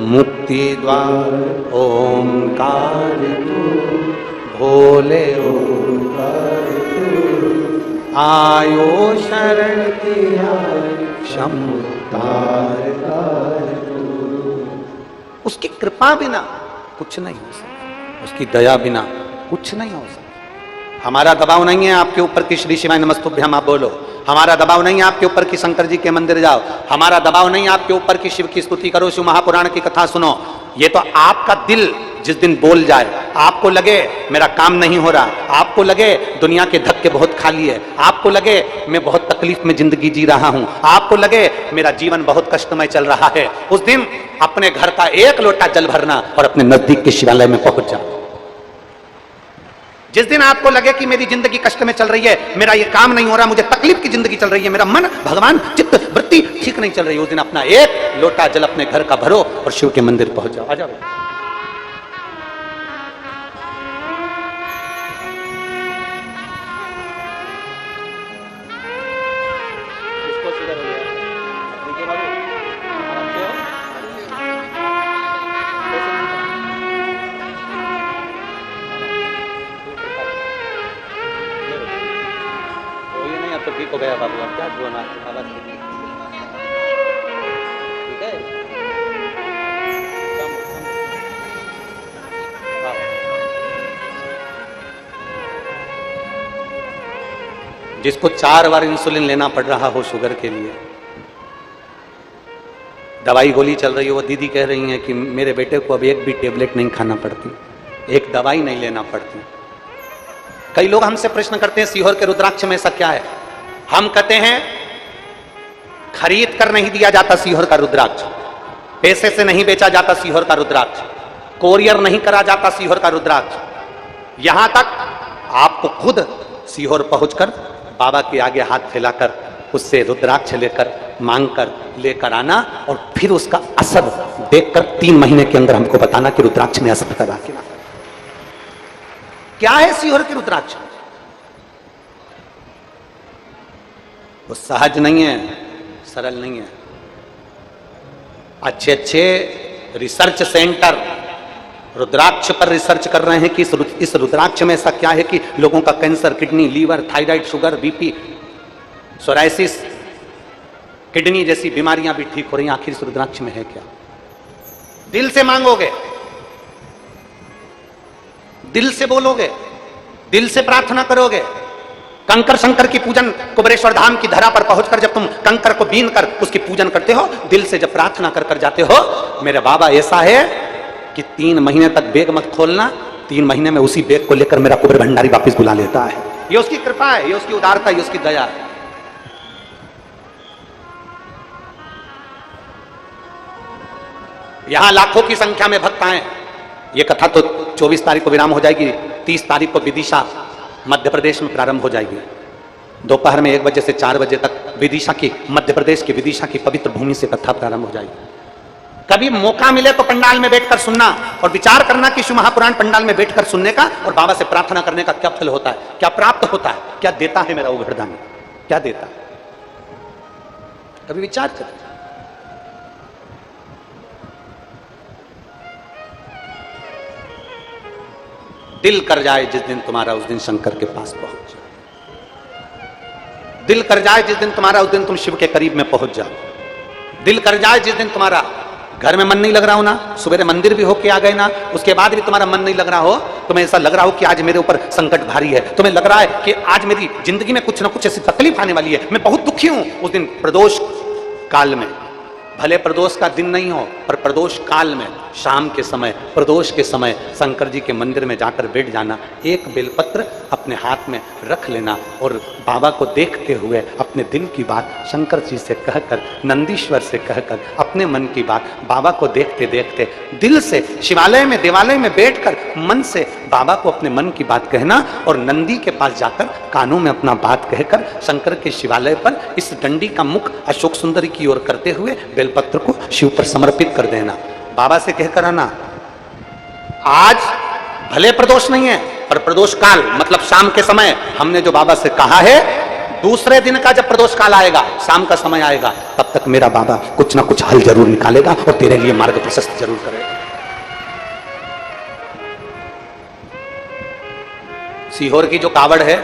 मुक्ति द्वार ओंकार तू, भोले ओंकार तू, आयो शरण किया शंभु तार तार तू। उसकी कृपा बिना कुछ नहीं हो सकता, उसकी दया बिना कुछ नहीं हो सकता। हमारा दबाव नहीं है आपके ऊपर कि श्री शिवाय नमस्तुभ्यम आप बोलो, हमारा दबाव नहीं है आपके ऊपर कि शंकर जी के मंदिर जाओ, हमारा दबाव नहीं है आपके ऊपर कि शिव की स्तुति करो, शिव महापुराण की कथा सुनो। ये तो आपका दिल जिस दिन बोल जाए, आपको लगे मेरा काम नहीं हो रहा, आपको लगे दुनिया के धक्के बहुत खाली है, आपको लगे मैं बहुत तकलीफ में जिंदगी जी रहा हूं, आपको लगे मेरा जीवन बहुत कष्टमय चल रहा है, उस दिन अपने घर का 1 लोटा जल भरना और अपने नजदीक के शिवालय में पहुंच जाओ। जिस दिन आपको लगे कि मेरी जिंदगी कष्ट में चल रही है, मेरा ये काम नहीं हो रहा, मुझे तकलीफ की जिंदगी चल रही है, मेरा मन भगवान चित्त वृत्ति ठीक नहीं चल रही है, उस दिन अपना 1 लोटा जल अपने घर का भरो और शिव के मंदिर पहुंच जाओ। आ जाओ। तो ठीक हो गया बाबू, अब क्या धोना ठीक है। जिसको 4 बार इंसुलिन लेना पड़ रहा हो शुगर के लिए, दवाई गोली चल रही हो, वो दीदी कह रही हैं कि मेरे बेटे को अब 1 भी टेबलेट नहीं खाना पड़ती, 1 दवाई नहीं लेना पड़ती। कई लोग हमसे प्रश्न करते हैं सीहोर के रुद्राक्ष में ऐसा क्या है? हम कहते हैं खरीद कर नहीं दिया जाता सीहोर का रुद्राक्ष, पैसे से नहीं बेचा जाता सीहोर का रुद्राक्ष, कोरियर नहीं करा जाता सीहोर का रुद्राक्ष, यहां तक आपको खुद सीहोर पहुंचकर बाबा के आगे हाथ फैलाकर उससे रुद्राक्ष लेकर मांगकर लेकर आना और फिर उसका असर देखकर 3 महीने के अंदर हमको बताना कि रुद्राक्ष में असर करा के क्या है सीहोर के रुद्राक्ष। वो सहज नहीं है, सरल नहीं है। अच्छे रिसर्च सेंटर रुद्राक्ष पर रिसर्च कर रहे हैं कि इस रुद्राक्ष में ऐसा क्या है कि लोगों का cancer, kidney, liver, thyroid, sugar, BP, psoriasis, kidney जैसी बीमारियां भी ठीक हो रही हैं। आखिर इस रुद्राक्ष में है क्या? दिल से मांगोगे, दिल से बोलोगे, दिल से प्रार्थना करोगे, कंकर शंकर की पूजन कुबेरेश्वर धाम की धरा पर पहुंचकर जब तुम कंकर को बीन कर उसकी पूजन करते हो, दिल से जब प्रार्थना कर कर जाते हो, मेरे बाबा ऐसा है कि 3 महीने तक बैग मत खोलना, 3 महीने में उसी बैग को लेकर मेरा कुबेर भंडारी वापिस बुला लेता है। ये उसकी कृपा है, ये उसकी उदारता, ये उसकी दया है। यहां लाखों की संख्या में भक्त आए। ये कथा तो 24 तारीख को विराम हो जाएगी, 30 तारीख को विदिशा मध्य प्रदेश में प्रारंभ हो जाएगी। दोपहर में 1 बजे से 4 बजे तक विदिशा की, मध्य प्रदेश की विदिशा की पवित्र भूमि से कथा प्रारंभ हो जाएगी। कभी मौका मिले तो पंडाल में बैठकर सुनना और विचार करना कि शिव महापुराण पंडाल में बैठकर सुनने का और बाबा से प्रार्थना करने का क्या फल होता है, क्या प्राप्त होता है, क्या देता है मेरा उघड़दानी, क्या देता है। कभी विचार कर। दिल कर जाए जिस दिन तुम्हारा, उस दिन शंकर के पास पहुंच। दिल कर जाए जिस दिन तुम्हारा, उस दिन तुम शिव के करीब में पहुंच जाओ। दिल कर जाए जिस दिन तुम्हारा घर में मन नहीं लग रहा हो ना, सुबह मंदिर भी होके आ गए ना, उसके बाद भी तुम्हारा मन नहीं लग रहा हो, तुम्हें ऐसा लग रहा हो कि आज मेरे ऊपर संकट भारी है, तुम्हें लग रहा है कि आज मेरी जिंदगी में कुछ ना कुछ ऐसी तकलीफ आने वाली है, मैं बहुत दुखी हूं, उस दिन प्रदोष काल में, भले प्रदोष का दिन नहीं हो पर प्रदोष काल में, शाम के समय, प्रदोष के समय शंकर जी के मंदिर में जाकर बैठ जाना, एक बेलपत्र अपने हाथ में रख लेना और बाबा को देखते हुए अपने दिल की बात शंकर जी से कहकर, नंदीश्वर से कहकर, अपने मन की बात बाबा को देखते देखते दिल से शिवालय में, देवालय में बैठकर मन से बाबा को अपने मन की बात कहना और नंदी के पास जाकर कानों में अपना बात कहकर शंकर के शिवालय पर इस डंडी का मुख अशोक सुंदरी की ओर करते हुए बेलपत्र को शिव पर समर्पित कर देना। बाबा से कहकर आना, आज भले प्रदोष नहीं है पर प्रदोष काल मतलब शाम के समय हमने जो बाबा से कहा है, दूसरे दिन का जब प्रदोष काल आएगा, शाम का समय आएगा, तब तक मेरा बाबा कुछ ना कुछ हल जरूर निकालेगा और तेरे लिए मार्ग प्रशस्त जरूर करेगा। सीहोर की जो कावड़ है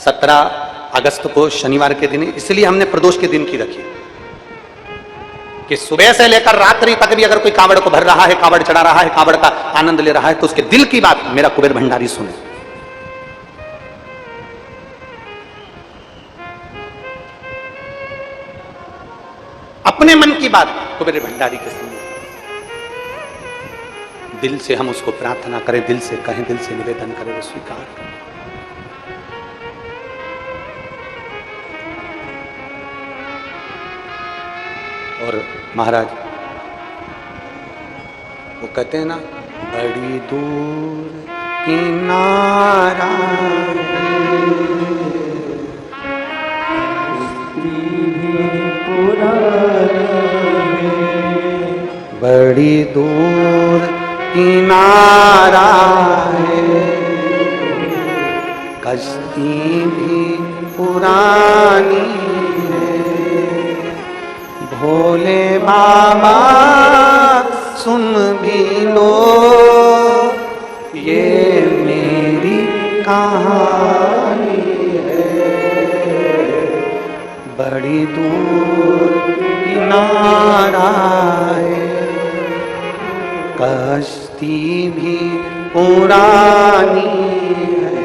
17 अगस्त को शनिवार के दिन, इसलिए हमने प्रदोष के दिन की रखी कि सुबह से लेकर रात्रि तक भी अगर कोई कावड़ को भर रहा है, कावड़ चढ़ा रहा है, कावड़ का आनंद ले रहा है, तो उसके दिल की बात मेरा कुबेर भंडारी सुने। अपने मन की बात कुबेर भंडारी के सुने, दिल से हम उसको प्रार्थना करें, दिल से कहें, दिल से निवेदन करें, वो स्वीकार करें। और महाराज वो कहते हैं ना, बड़ी दूर किनारा बड़ी दूर किनारा है, कश्ती भी पुरानी है, भोले बाबा सुन भी लो ये मेरी कहानी है, बड़ी दूर किनारा है, कश्ती भी पुरानी है,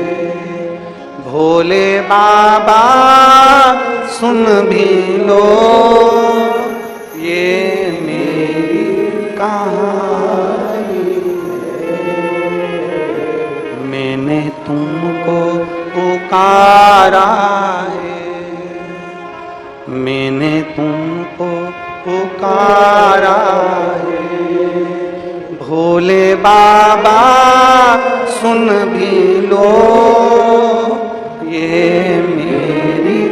भोले बाबा सुन भी लो ये मेरी कहानी है, मैंने तुमको पुकारा है, मैंने तुमको पुकारा है, भोले बाबा सुन भी लो ये मेरी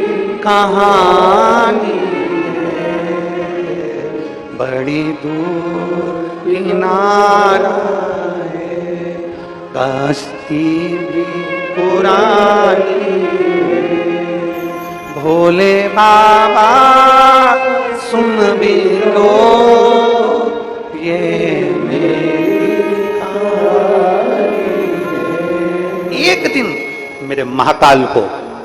कहानी है, बड़ी दूर किनारा है, कश्ती भी पुरानी है, भोले बाबा सुन भी लो ये मेरी कहानी है। एक दिन मेरे महाकाल को,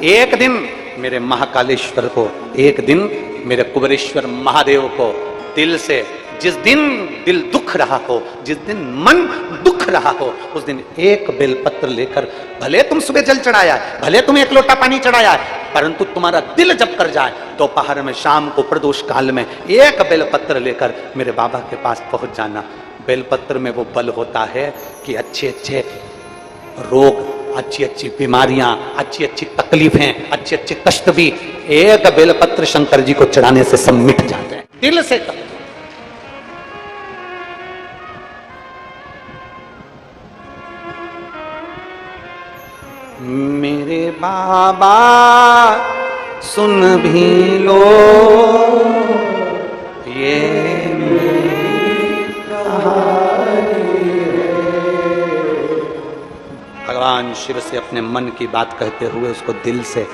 एक दिन मेरे महाकालेश्वर को, एक दिन मेरे कुबेरेश्वर महादेव को दिल से, जिस दिन दिल दुख रहा हो, जिस दिन मन दुख रहा हो, उस दिन एक बेलपत्र लेकर, भले तुम सुबह जल चढ़ाया है, भले तुम एक लोटा पानी चढ़ाया है, परंतु तुम्हारा दिल जब कर जाए, दोपहर में, शाम को, प्रदोष काल में एक बेलपत्र लेकर मेरे बाबा के पास पहुंच जाना। बेलपत्र में वो बल होता है कि अच्छे अच्छे रोग, अच्छी अच्छी बीमारियां, अच्छी अच्छी तकलीफें, अच्छे अच्छे कष्ट भी एक बेलपत्र शंकर जी को चढ़ाने से सब मिट जाते हैं। दिल से कर। मेरे बाबा सुन भी लो ये मेरी कहानी है। भगवान शिव से अपने मन की बात कहते हुए उसको दिल से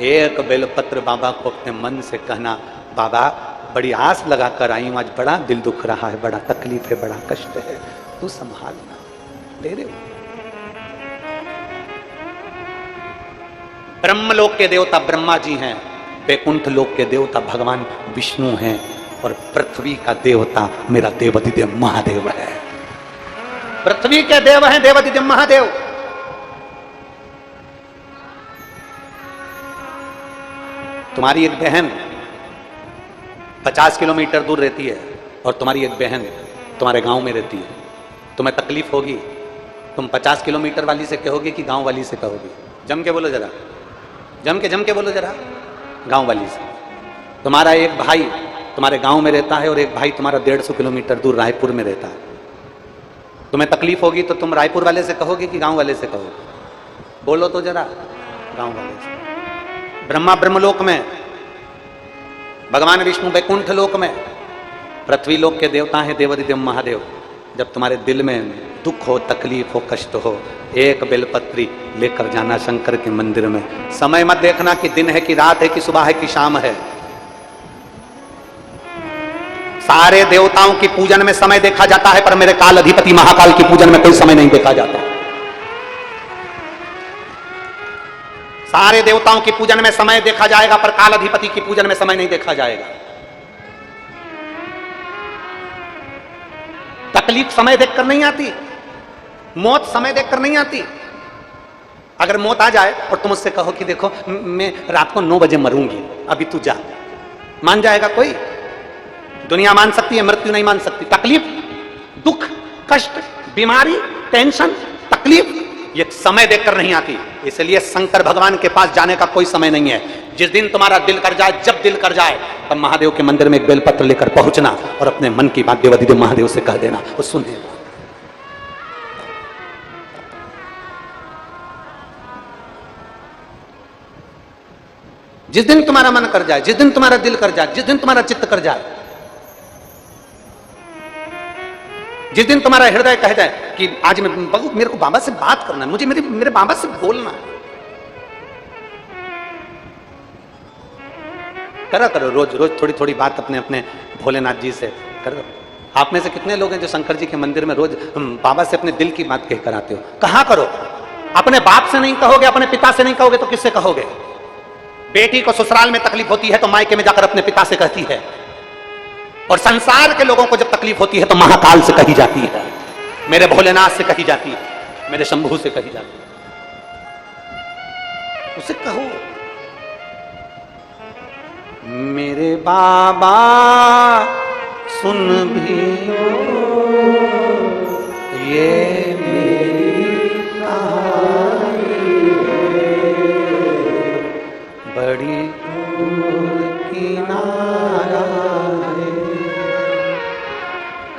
एक बेलपत्र बाबा को अपने मन से कहना, बाबा बड़ी आस लगा कर आई हूं, आज बड़ा दिल दुख रहा है, बड़ा तकलीफ है, बड़ा कष्ट है, तू संभालना, तेरे ब्रह्मलोक के देवता ब्रह्मा जी हैं, वैकुंठ लोक के देवता भगवान विष्णु हैं, और पृथ्वी का देवता मेरा देवाधिदेव महादेव है। पृथ्वी के देव हैं देवाधिदेव महादेव। तुम्हारी एक बहन 50 किलोमीटर दूर रहती है और तुम्हारी एक बहन तुम्हारे गांव में रहती है, तुम्हें तकलीफ होगी, तुम 50 किलोमीटर वाली से कहोगे कि गांव वाली से कहोगे? जम के बोलो जरा, जम के बोलो जरा, गांव वाली से। तुम्हारा एक भाई तुम्हारे गांव में रहता है और एक भाई तुम्हारा 150 किलोमीटर दूर रायपुर में रहता है, तुम्हें तकलीफ होगी तो तुम रायपुर वाले से कहोगे कि गांव वाले से कहोगे? बोलो तो जरा, गांव वाले से। ब्रह्मा ब्रह्मलोक में, भगवान विष्णु वैकुंठ लोक में, पृथ्वी लोक के देवता हैं देवाधिदेव महादेव। जब तुम्हारे दिल में दुख हो, तकलीफ हो, कष्ट हो, एक बेलपत्री लेकर जाना शंकर के मंदिर में। समय मत देखना कि दिन है कि रात है कि सुबह है कि शाम है। सारे देवताओं की पूजन में समय देखा जाता है, पर मेरे काल अधिपति महाकाल की पूजन में कोई समय नहीं देखा जाता। सारे देवताओं की पूजन में समय देखा जाएगा, पर काल अधिपति की पूजन में समय नहीं देखा जाएगा। तकलीफ समय देखकर नहीं आती, मौत समय देखकर नहीं आती। अगर मौत आ जाए और तुम उससे कहो कि देखो मैं रात को 9 बजे मरूंगी, अभी तू जा, मान जाएगा कोई? दुनिया मान सकती है, मृत्यु नहीं मान सकती। तकलीफ, दुख, कष्ट, बीमारी, टेंशन, तकलीफ, ये समय देखकर नहीं आती। इसलिए शंकर भगवान के पास जाने का कोई समय नहीं है। जिस दिन तुम्हारा दिल कर जाए, जब दिल कर जाए, तब महादेव के मंदिर में एक बेलपत्र लेकर पहुंचना और अपने मन की बात देवाधिदेव महादेव से कह देना, वो सुनेगा। जिस दिन तुम्हारा मन कर जाए, जिस दिन तुम्हारा दिल कर जाए, जिस दिन तुम्हारा चित्त कर जाए, जिस दिन तुम्हारा हृदय कह जाए कि आज मेरे को बाबा से बात करना है, मुझे मेरे बाबा से बोलना है, करा करो रोज रोज थोड़ी थोड़ी बात अपने अपने भोलेनाथ जी से करो। आप में से कितने लोग हैं जो शंकर जी के मंदिर में रोज बाबा से अपने दिल की बात कहकर आते हो? कहा करो। अपने बाप से नहीं कहोगे, अपने पिता से नहीं कहोगे तो किससे कहोगे? बेटी को ससुराल में तकलीफ होती है तो मायके में जाकर अपने पिता से कहती है, और संसार के लोगों को जब तकलीफ होती है तो महाकाल से कही जाती है, मेरे भोलेनाथ से कही जाती है, मेरे शंभू से कही जाती है। उसे कहो, मेरे बाबा सुन भी ये मेरी कहानी बड़ी दूर किनारा है,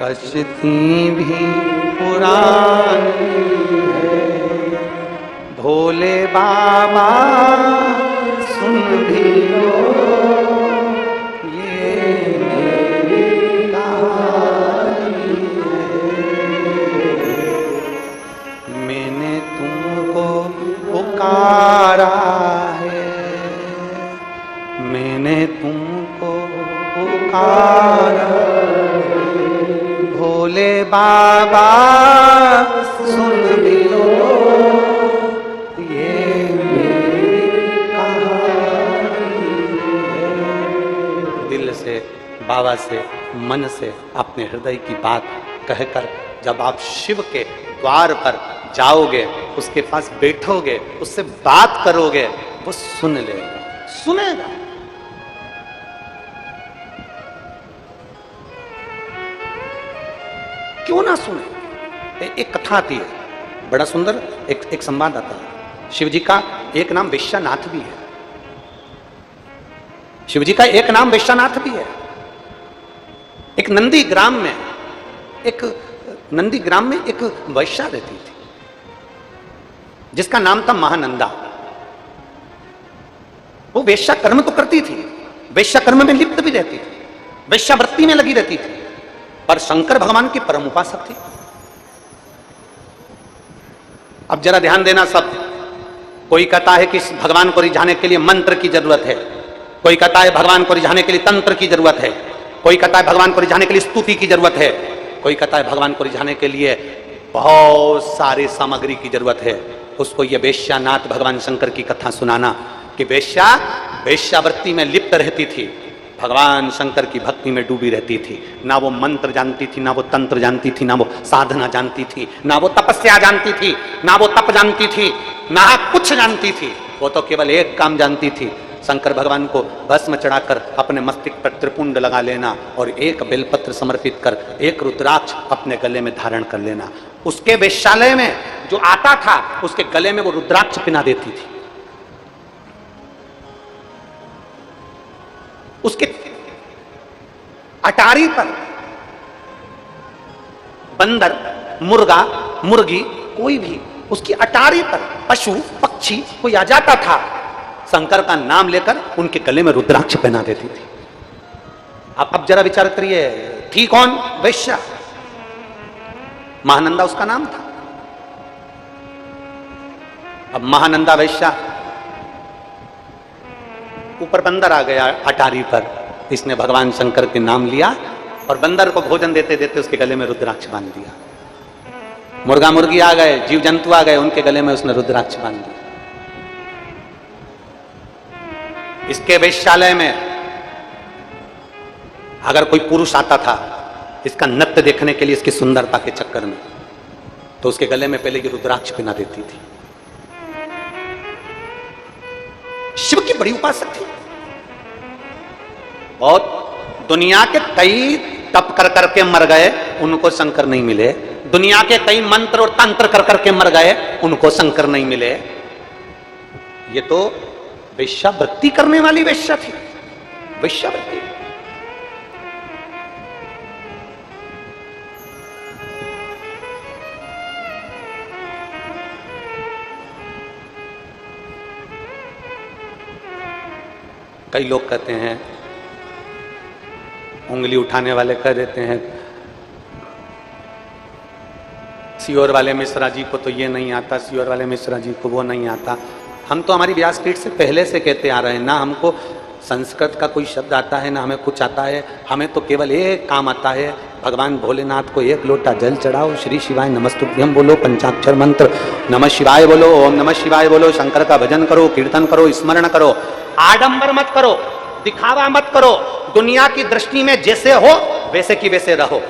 कश्ती भी पुरानी है, भोले बाबा सुन भी लो ये मेरी कहानी है, मैंने तुमको पुकारा है, मैंने तुमको पुकारा, भोले बाबा सुन भी लो ये मेरी कहानी है। दिल से, बाबा से, मन से अपने हृदय की बात कहकर जब आप शिव के द्वार पर जाओगे, उसके पास बैठोगे, उससे बात करोगे, वो सुन लेगा, सुनेगा। क्यों ना सुने? एक कथा आती है, बड़ा सुंदर एक संवाद आता है। शिव जी का एक नाम वैश्यनाथ भी है। शिव जी का एक नाम वैश्यनाथ भी है। एक नंदी ग्राम में एक वैश्या रहती थी जिसका नाम था महानंदा। वो वैश्या कर्म तो करती थी, वैश्या कर्म में लिप्त भी रहती थी, वैश्यावृत्ति में लगी रहती थी, पर शंकर भगवान की परम उपासक थी। अब जरा ध्यान देना सब। कोई कहता है कि भगवान को रिझाने के लिए मंत्र की जरूरत है, कोई कहता है भगवान को रिझाने के लिए तंत्र की जरूरत है, कोई कहता है भगवान को रिझाने के लिए स्तुति की जरूरत है, कोई कहता है भगवान को रिझाने के लिए बहुत सारी सामग्री की जरूरत है। उसको ये वैश्यनाथ भगवान शंकर की कथा सुनाना कि वेश्या वेश्यावृत्ति में लिप्त रहती थी, भगवान शंकर की भक्ति में डूबी रहती थी। ना वो मंत्र जानती थी, ना वो तंत्र जानती थी, ना वो साधना जानती थी, ना वो तपस्या जानती थी, ना वो तप जानती थी, ना कुछ जानती थी। वो तो केवल एक काम जानती थी, शंकर भगवान को भस्म चढ़ाकर अपने मस्तिष्क पर त्रिपुंड लगा लेना और एक बेलपत्र समर्पित कर एक रुद्राक्ष अपने गले में धारण कर लेना। उसके वेश्यालय में जो आता था उसके गले में वो रुद्राक्ष पिना देती थी। उसके अटारी पर बंदर, मुर्गा, मुर्गी, कोई भी उसकी अटारी पर पशु पक्षी कोई आ जाता था, शंकर का नाम लेकर उनके गले में रुद्राक्ष पहना देती थी। अब जरा विचार करिए, थी कौन? वेश्या। महानंदा उसका नाम था। अब महानंदा वेश्या, ऊपर बंदर आ गया अटारी पर, इसने भगवान शंकर के नाम लिया और बंदर को भोजन देते देते उसके गले में रुद्राक्ष बांध दिया। मुर्गा मुर्गी आ गए, जीव जंतु आ गए, उनके गले में उसने रुद्राक्ष बांध दिया। इसके वेश्यालय में अगर कोई पुरुष आता था इसका नृत्य देखने के लिए, इसकी सुंदरता के चक्कर में, तो उसके गले में पहले ये रुद्राक्ष पहना देती थी। शिव की बड़ी उपासक थी। और दुनिया के कई तप कर करके मर गए, उनको शंकर नहीं मिले। दुनिया के कई मंत्र और तंत्र कर करके मर गए, उनको शंकर नहीं मिले। ये तो वेश्यावृत्ति करने वाली वेश्या थी। वेश्यावृत्ति। कई लोग कहते हैं, उंगली उठाने वाले कह देते हैं, सियोर वाले मिश्रा जी को तो ये नहीं आता, सियोर वाले मिश्रा जी को वो नहीं आता। हम तो हमारी व्यासपीठ से पहले से कहते आ रहे हैं, ना हमको संस्कृत का कोई शब्द आता है, ना हमें कुछ आता है। हमें तो केवल एक काम आता है, भगवान भोलेनाथ को एक लोटा जल चढ़ाओ, श्री शिवाय नमस्तुभ्यम बोलो, पंचाक्षर मंत्र नमः शिवाय बोलो, ओम नमः शिवाय बोलो, शंकर का भजन करो, कीर्तन करो, स्मरण करो। आडंबर मत करो, दिखावा मत करो। दुनिया की दृष्टि में जैसे हो वैसे की वैसे रहो।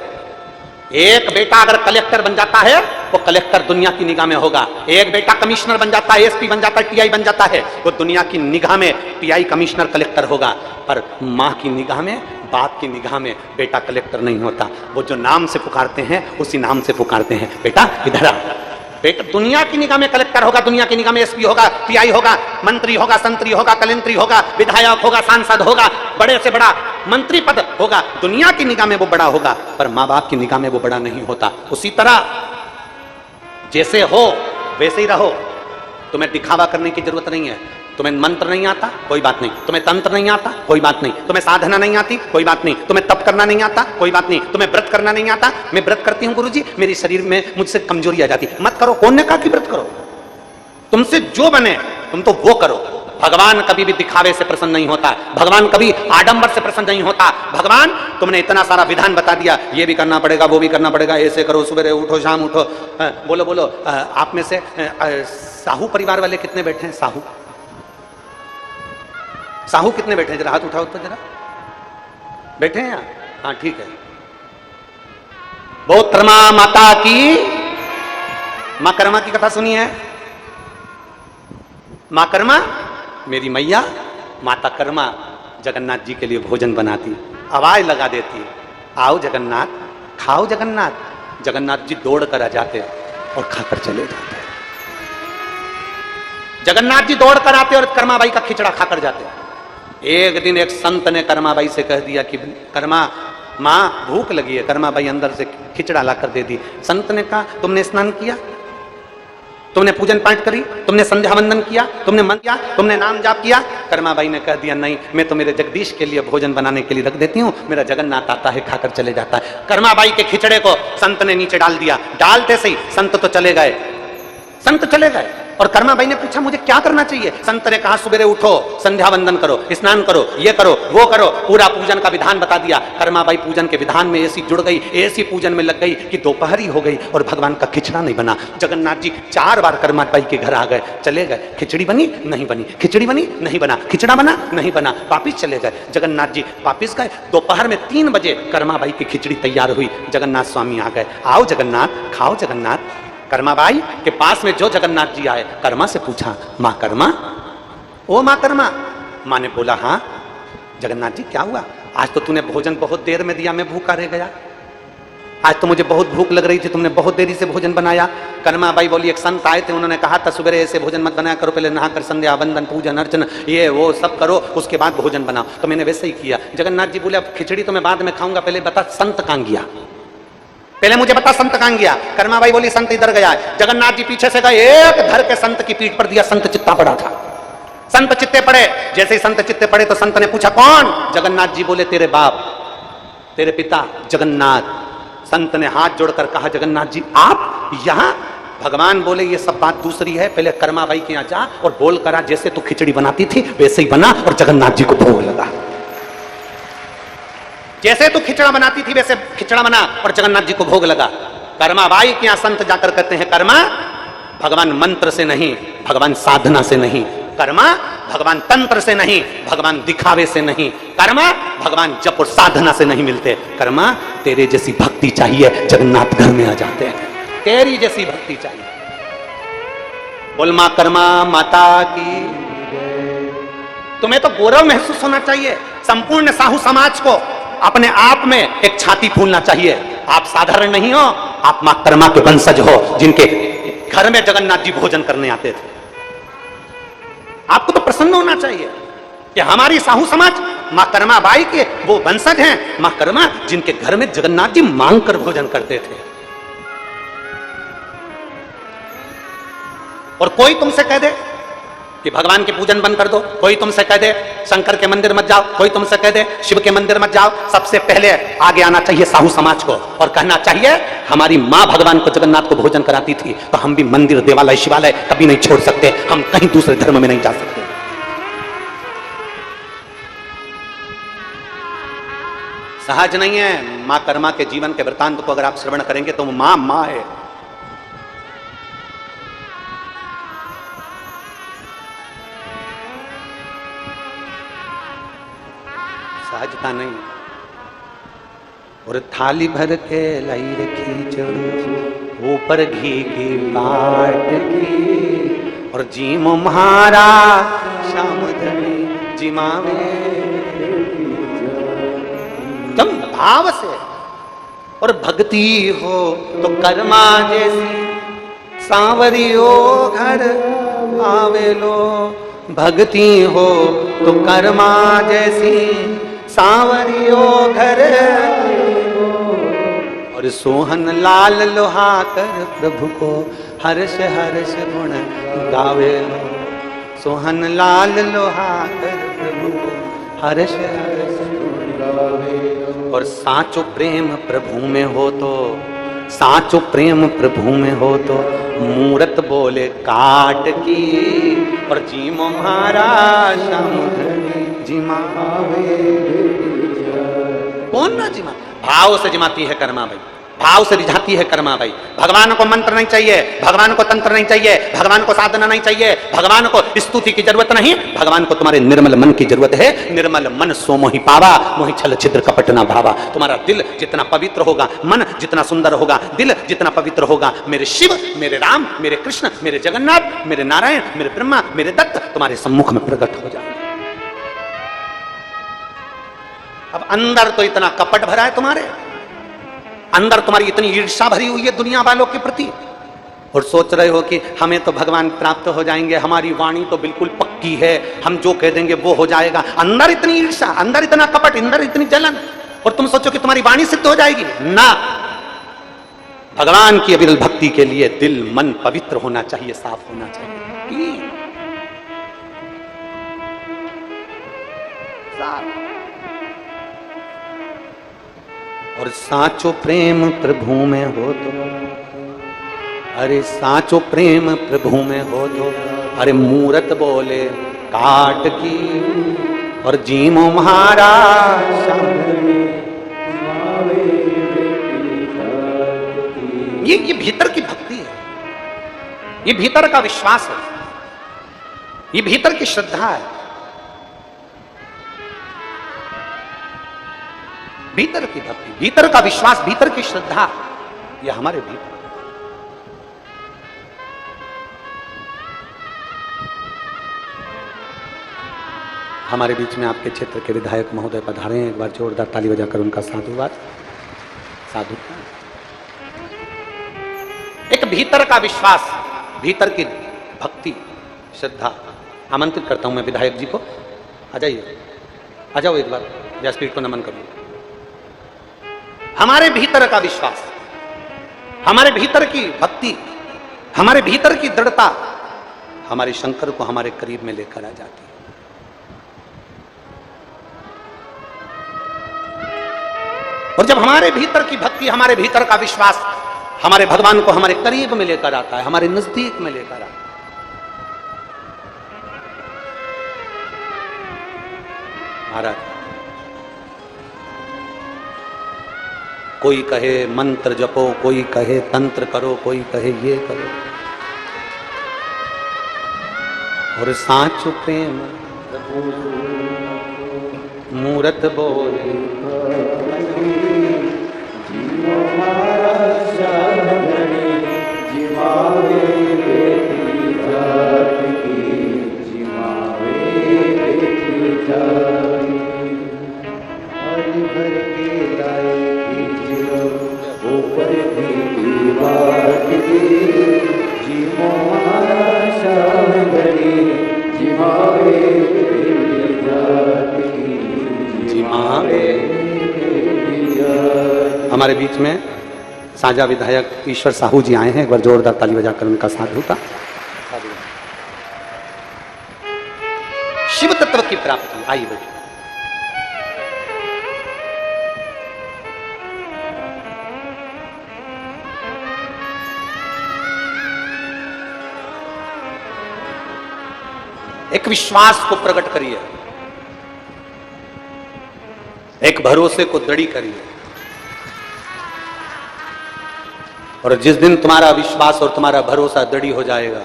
एक बेटा अगर कलेक्टर बन जाता है वो कलेक्टर दुनिया की निगाह में होगा। एक बेटा कमिश्नर बन जाता है, एसपी बन जाता है, टीआई बन जाता है, वो दुनिया की निगाह में टीआई, कमिश्नर, कलेक्टर होगा। पर माँ की निगाह में, बाप की निगाह में बेटा कलेक्टर नहीं होता। वो जो नाम से पुकारते हैं उसी नाम से पुकारते हैं, बेटा इधर आ। बेटा दुनिया की निगाह में कलेक्टर होगा, दुनिया की निगाह में एसपी होगा, टीआई होगा, मंत्री होगा, संतरी होगा, कलेंत्री होगा, विधायक होगा, सांसद होगा, बड़े से बड़ा मंत्री पद होगा। दुनिया की निगाह में वो बड़ा होगा, पर माँ बाप की निगाह में वो बड़ा नहीं होता। उसी तरह जैसे हो वैसे ही रहो। तुम्हें दिखावा करने की जरूरत नहीं है। तुम्हें मंत्र नहीं आता, कोई बात नहीं। तुम्हें तंत्र नहीं आता, कोई बात नहीं। तुम्हें साधना नहीं आती, कोई बात नहीं। तुम्हें तप करना नहीं आता, कोई बात नहीं। तुम्हें व्रत करना नहीं आता, मैं व्रत करती हूँ गुरुजी, मेरे शरीर में मुझसे कमजोरी आ जाती। मत करो। कौन ने कहा कि व्रत करो? तुमसे जो बने तुम तो वो करो। भगवान कभी भी दिखावे से प्रसन्न नहीं होता, भगवान कभी आडंबर से प्रसन्न नहीं होता। भगवान तुमने इतना सारा विधान बता दिया, ये भी करना पड़ेगा, वो भी करना पड़ेगा, ऐसे करो, सुबह उठो, शाम उठो। बोलो बोलो, आप में से साहू परिवार वाले कितने बैठे हैं? साहू साहू कितने बैठे हैं? जरा हाथ उठाओ तो जरा। बैठे हैं? हाँ ठीक है। बहुत कर्मा माता की, मां कर्मा की कथा सुनी है? मां कर्मा मेरी मैया, माता कर्मा जगन्नाथ जी के लिए भोजन बनाती, आवाज लगा देती, आओ जगन्नाथ, खाओ जगन्नाथ। जगन्नाथ जी दौड़ कर आ जाते और खाकर चले जाते। जगन्नाथ जी दौड़ कर आते और कर्माबाई का खिचड़ा खाकर जाते। एक दिन एक संत ने कर्माबाई से कह दिया कि कर्मा मां भूख लगी है। कर्माबाई अंदर से खिचड़ा लाकर दे दी। संत ने कहा तुमने स्नान किया, तुमने पूजन पाठ करी, तुमने संध्या वंदन किया, तुमने मन किया, तुमने नाम जाप किया? कर्माबाई ने कह दिया नहीं, मैं तो मेरे जगदीश के लिए भोजन बनाने के लिए रख देती हूँ, मेरा जगन्नाथ आता है खाकर चले जाता है। कर्माबाई के खिचड़े को संत ने नीचे डाल दिया। डालते से ही संत तो चले गए, संत चले गए। और कर्मा बाई ने पूछा मुझे क्या करना चाहिए? संत ने कहा सुबह उठो, संध्या वंदन करो, स्नान करो, ये करो, वो करो, पूरा पूजन का विधान बता दिया। कर्मा बाई पूजन के विधान में ऐसी जुड़ गई, ऐसी पूजन में लग गई कि दोपहर ही हो गई और भगवान का खिचड़ा नहीं बना। जगन्नाथ जी 4 बार कर्मा बाई के घर आ गए, चले गए, खिचड़ी बनी नहीं बनी, खिचड़ी बनी नहीं बना, खिचड़ा बना नहीं बना, वापिस चले गए। जगन्नाथ जी वापिस गए। दोपहर में 3 बजे कर्मा बाई की खिचड़ी तैयार हुई। जगन्नाथ स्वामी आ गए, आओ जगन्नाथ, खाओ जगन्नाथ। कर्मा बाई के पास में जो जगन्नाथ जी आए, कर्मा से पूछा, मां कर्मा, ओ मां कर्मा। मां ने बोला, हाँ जगन्नाथ जी क्या हुआ? आज तो तूने भोजन बहुत देर में दिया, मैं भूखा रह गया। आज तो मुझे बहुत भूख लग रही थी, तुमने बहुत देरी से भोजन बनाया। कर्मा बाई बोली, एक संत आए थे, उन्होंने कहा था सुबह ऐसे भोजन मत बनाया करो, पहले नहाकर संध्या वंदन पूजन अर्चन ये वो सब करो, उसके बाद भोजन बनाओ। तो मैंने वैसे ही किया। जगन्नाथ जी बोले, अब खिचड़ी तो मैं बाद में खाऊंगा, पहले बता संत कहां गया, पहले मुझे बता संत कहां गया। कर्मा बाई बोली, संत इधर गया है। जगन्नाथ जी पीछे से गए, एक धर के संत की पीठ पर दिया। संत चित्ता पड़ा था। संत चित्ते पड़े। जैसे ही संत चित्ते पड़े तो संत ने पूछा, कौन? जगन्नाथ जी बोले, तेरे बाप, तेरे पिता जगन्नाथ। संत ने हाथ जोड़कर कहा, जगन्नाथ जी आप यहां? भगवान बोले, ये सब बात दूसरी है, पहले कर्मा बाई के यहां जा और बोल करा जैसे तू खिचड़ी बनाती थी वैसे ही बना। और जगन्नाथ जी को भोग लगा। जैसे तू खिचड़ा बनाती थी वैसे खिचड़ा बना और जगन्नाथ जी को भोग लगा। कर्मा बाई के यहां संत जाकर कहते हैं, कर्मा भगवान मंत्र से नहीं, भगवान साधना से नहीं, कर्मा भगवान तंत्र से नहीं, भगवान दिखावे से नहीं, कर्मा भगवान जप और साधना से नहीं मिलते। कर्मा तेरे जैसी भक्ति चाहिए, जगन्नाथ घर में आ जाते हैं। तेरी जैसी भक्ति चाहिए। बोल मां कर्मा माता की। तुम्हें तो गौरव महसूस होना चाहिए। संपूर्ण साहू समाज को अपने आप में एक छाती फूलना चाहिए। आप साधारण नहीं हो, आप मां कर्मा के वंशज हो, जिनके घर में जगन्नाथ जी भोजन करने आते थे। आपको तो प्रसन्न होना चाहिए कि हमारी साहू समाज मां कर्मा बाई के वो वंशज हैं। मां कर्मा जिनके घर में जगन्नाथ जी मांग कर भोजन करते थे। और कोई तुमसे कह दे कि भगवान के पूजन बंद कर दो, कोई तुमसे कह दे शंकर के मंदिर मत जाओ, कोई तुमसे कह दे शिव के मंदिर मत जाओ, सबसे पहले आगे आना चाहिए साहू समाज को और कहना चाहिए, हमारी मां भगवान को जगन्नाथ को भोजन कराती थी तो हम भी मंदिर देवालय शिवालय कभी नहीं छोड़ सकते, हम कहीं दूसरे धर्म में नहीं जा सकते। सहज नहीं है। मां कर्मा के जीवन के वृतांत को अगर आप श्रवण करेंगे तो मां है। सहजता नहीं। और थाली भर के लाई रखी चढ़ो, ऊपर घी की बाट की, और जीमो म्हारा शाम धनी जिमावे। तुम भाव से और भक्ति हो तो कर्मा जैसी सांवरियो घर आवे लो। भक्ति हो तो कर्मा जैसी सांवरियो घर, और सोहन लाल लोहा कर प्रभु को हर्ष हर्ष गुण गावे लो। सोहन लाल लोहा कर प्रभु को हर्ष हर्ष गुण गावे लो। और साचो प्रेम प्रभु में हो तो, साचो प्रेम प्रभु में हो तो मूरत बोले काट की, और जीमो महाराज जिमावे। कौन ना जिमा? भाव से जिमाती है कर्मा भाई, भाव से रिझाती है कर्मा भाई। भगवान को मंत्र नहीं चाहिए, भगवान को तंत्र नहीं चाहिए, भगवान को साधना नहीं चाहिए, भगवान को स्तुति की जरूरत नहीं, भगवान को तुम्हारे निर्मल मन की जरूरत है। निर्मल मन सो मोहि पावा, मोहि छल छिद्र कपट ना भावा। तुम्हारा दिल जितना पवित्र होगा, मन जितना सुंदर होगा, दिल जितना पवित्र होगा, मेरे शिव, मेरे राम, मेरे कृष्ण, मेरे जगन्नाथ, मेरे नारायण, मेरे ब्रह्मा, मेरे दत्त तुम्हारे सम्मुख में प्रकट हो जाए। अब अंदर तो इतना कपट भरा है तुम्हारे अंदर, तुम्हारी इतनी ईर्ष्या भरी हुई है दुनिया वालों के प्रति, और सोच रहे हो कि हमें तो भगवान प्राप्त हो जाएंगे, हमारी वाणी तो बिल्कुल पक्की है, हम जो कह देंगे वो हो जाएगा। अंदर इतनी ईर्ष्या, अंदर इतना कपट, अंदर इतनी जलन, और तुम सोचो कि तुम्हारी वाणी सिद्ध हो जाएगी ना। भगवान की अविरल भक्ति के लिए दिल मन पवित्र होना चाहिए, साफ होना चाहिए। और साचो प्रेम प्रभु में हो तो, अरे साचो प्रेम प्रभु में हो तो, अरे मूरत बोले काट की और जीमो महाराज। ये भीतर की भक्ति है, ये भीतर का विश्वास है, ये भीतर की श्रद्धा है, भीतर की भक्ति, भीतर का विश्वास, भीतर की श्रद्धा, ये हमारे भीतर। हमारे बीच में आपके क्षेत्र के विधायक महोदय पधारे हैं, एक बार जोरदार ताली बजाकर उनका साधुवाद। साधु एक भीतर का विश्वास, भीतर की भक्ति, श्रद्धा। आमंत्रित करता हूं मैं विधायक जी को, आ जाइए, आ जाओ एक बार, व्यासपीठ को नमन करूं। हमारे भीतर का विश्वास, हमारे भीतर की भक्ति, हमारे भीतर की दृढ़ता हमारे शंकर को हमारे करीब में लेकर आ जाती है। और जब हमारे भीतर की भक्ति, हमारे भीतर का विश्वास हमारे भगवान को हमारे करीब में लेकर आता है, हमारे नजदीक में लेकर आता है। महाराज, कोई कहे मंत्र जपो, कोई कहे तंत्र करो, कोई कहे ये करो, और साचो प्रेम मूरत बोले हमारे बीच में साझा विधायक ईश्वर साहू जी आए हैं, एक बार जोरदार ताली बजाकर उनका साधुता। शिव तत्व की प्राप्ति, आइए बेटे। एक विश्वास को प्रकट करिए, एक भरोसे को दृढ़ करिए, और जिस दिन तुम्हारा विश्वास और तुम्हारा भरोसा दृढ़ हो जाएगा,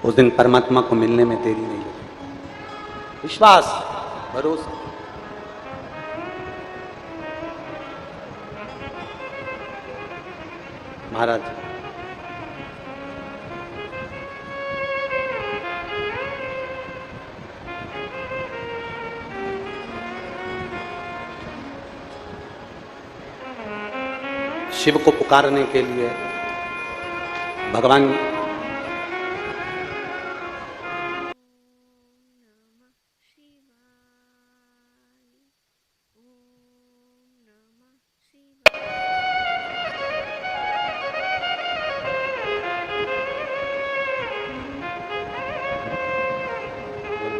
उस दिन परमात्मा को मिलने में देरी नहीं लगेगी। विश्वास, भरोसा। महाराज, शिव को पुकारने के लिए भगवान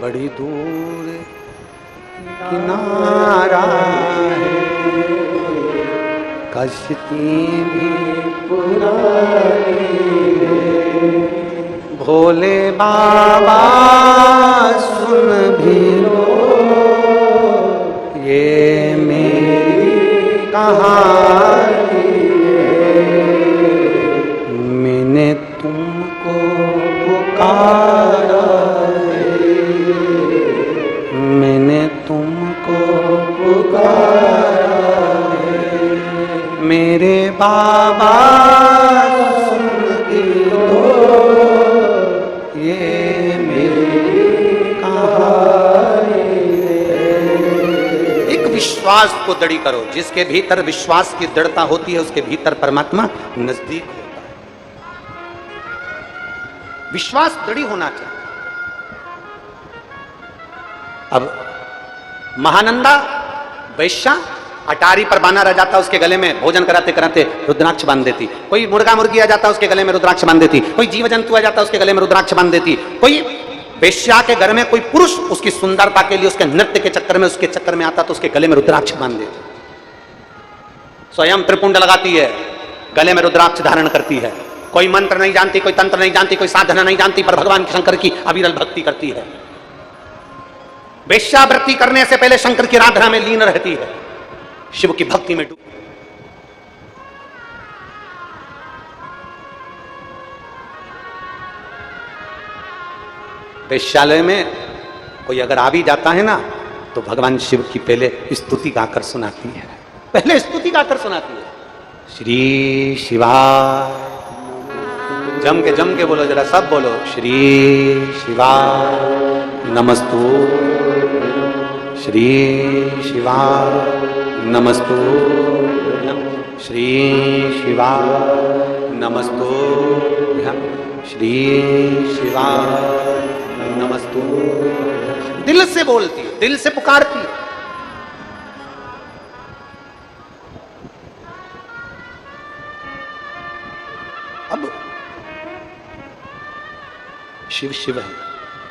बड़ी दूर किनारा है, कश्ती भी पुरानी है, भोले बाबा सुन भी लो ये मेरी कहानी है। मैंने तुमको पुकारा है, मैंने तुमको पुकारा, मेरे बाबा सुन लो ये मेरी कहानी है। एक विश्वास को दृढ़ करो, जिसके भीतर विश्वास की दृढ़ता होती है उसके भीतर परमात्मा नजदीक होता है। विश्वास दृढ़ होना चाहिए। अब महानंदा वैश्या अटारी पर बांधा रह जाता, उसके गले में भोजन कराते कराते रुद्राक्ष बांध देती। कोई मुर्गा मुर्गी आ जाता, उसके गले में रुद्राक्ष बांध देती। कोई जीव जंतु आ जाता, उसके गले में रुद्राक्ष बांध देती। कोई वेश्या के घर में कोई पुरुष उसकी सुंदरता के लिए, उसके नृत्य के चक्कर में, उसके चक्कर में आता तो उसके गले में रुद्राक्ष बांध देती। स्वयं त्रिपुंड लगाती है, गले में रुद्राक्ष धारण करती है, कोई मंत्र नहीं जानती, कोई तंत्र नहीं जानती, कोई साधना नहीं जानती, पर भगवान शंकर की अविरल भक्ति करती है। वेश्यावृत्ति करने से पहले शंकर की आराधना में लीन रहती है, शिव की भक्ति में डूब। वेश्यालय में कोई अगर आ भी जाता है ना, तो भगवान शिव की पहले स्तुति गाकर सुनाती है, पहले स्तुति गाकर सुनाती है। श्री शिवा, जम के बोलो, जरा सब बोलो। श्री शिवा नमस्तु, श्री शिवा नमस्तु, श्री शिवा नमस्तु, श्री शिवा नमस्तु। दिल से बोलती है, दिल से पुकारती है। अब शिव शिव है,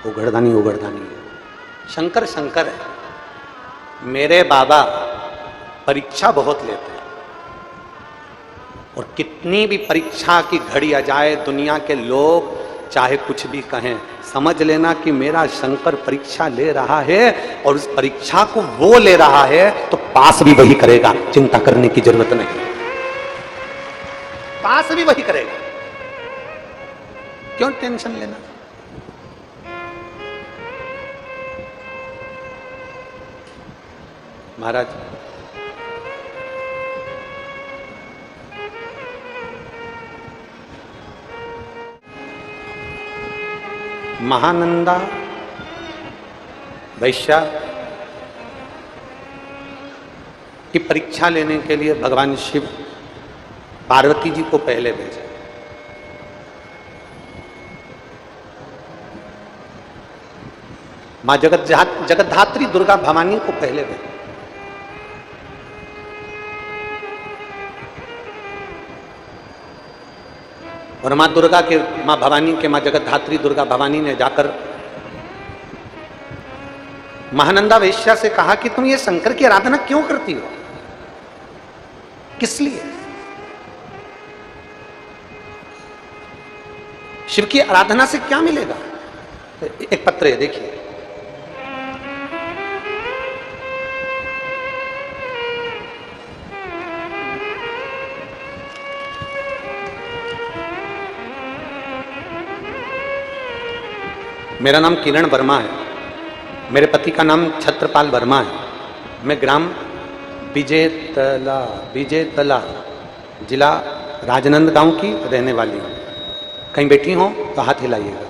उगड़दानी उगड़दानी है, शंकर शंकर है। मेरे बाबा परीक्षा बहुत लेते हैं, और कितनी भी परीक्षा की घड़ी आ जाए, दुनिया के लोग चाहे कुछ भी कहें, समझ लेना कि मेरा शंकर परीक्षा ले रहा है, और उस परीक्षा को वो ले रहा है तो पास भी वही करेगा, चिंता करने की जरूरत नहीं, पास भी वही करेगा। क्यों टेंशन लेना? महाराज, महानंदा वैश्या की परीक्षा लेने के लिए भगवान शिव पार्वती जी को पहले भेजे। मां जगतधात्री दुर्गा भवानी को पहले भेजे। और मां दुर्गा के, मां भवानी के, मां जगतधात्री दुर्गा भवानी ने जाकर महानंदा वेश्या से कहा कि तुम ये शंकर की आराधना क्यों करती हो, किस लिए? शिव की आराधना से क्या मिलेगा? एक पत्र है, देखिए। मेरा नाम किरण वर्मा है, मेरे पति का नाम छत्रपाल वर्मा है। मैं ग्राम विजेतला जिला राजनांदगांव की रहने वाली हूँ। कहीं बैठी हो तो हाथ हिलाइएगा,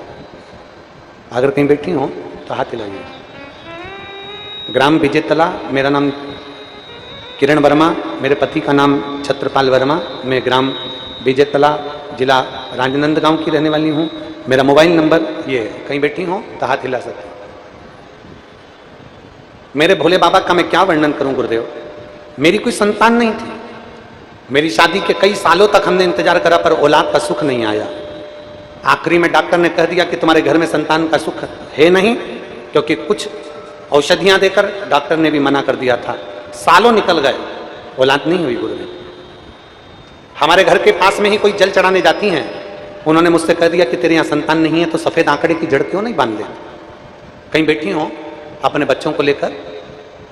अगर कहीं बैठी हो तो हाथ हिलाइएगा। ग्राम विजेतला, मेरा नाम किरण वर्मा, मेरे पति का नाम छत्रपाल वर्मा। मैं ग्राम विजेतला जिला राजनांदगांव की रहने वाली हूँ। मेरा मोबाइल नंबर ये है, कहीं बैठी हो तो हाथ हिला सकते। मेरे भोले बाबा का मैं क्या वर्णन करूं गुरुदेव। मेरी कोई संतान नहीं थी, मेरी शादी के कई सालों तक हमने इंतजार करा, पर औलाद का सुख नहीं आया। आखिरी में डॉक्टर ने कह दिया कि तुम्हारे घर में संतान का सुख है नहीं, क्योंकि कुछ औषधियां देकर डॉक्टर ने भी मना कर दिया था। सालों निकल गए, औलाद नहीं हुई गुरुदेव। हमारे घर के पास में ही कोई जल चढ़ाने जाती हैं, उन्होंने मुझसे कह दिया कि तेरे यहाँ संतान नहीं है तो सफेद आंकड़े की जड़ क्यों नहीं बांध लेते। कहीं बैठी हो अपने बच्चों को लेकर,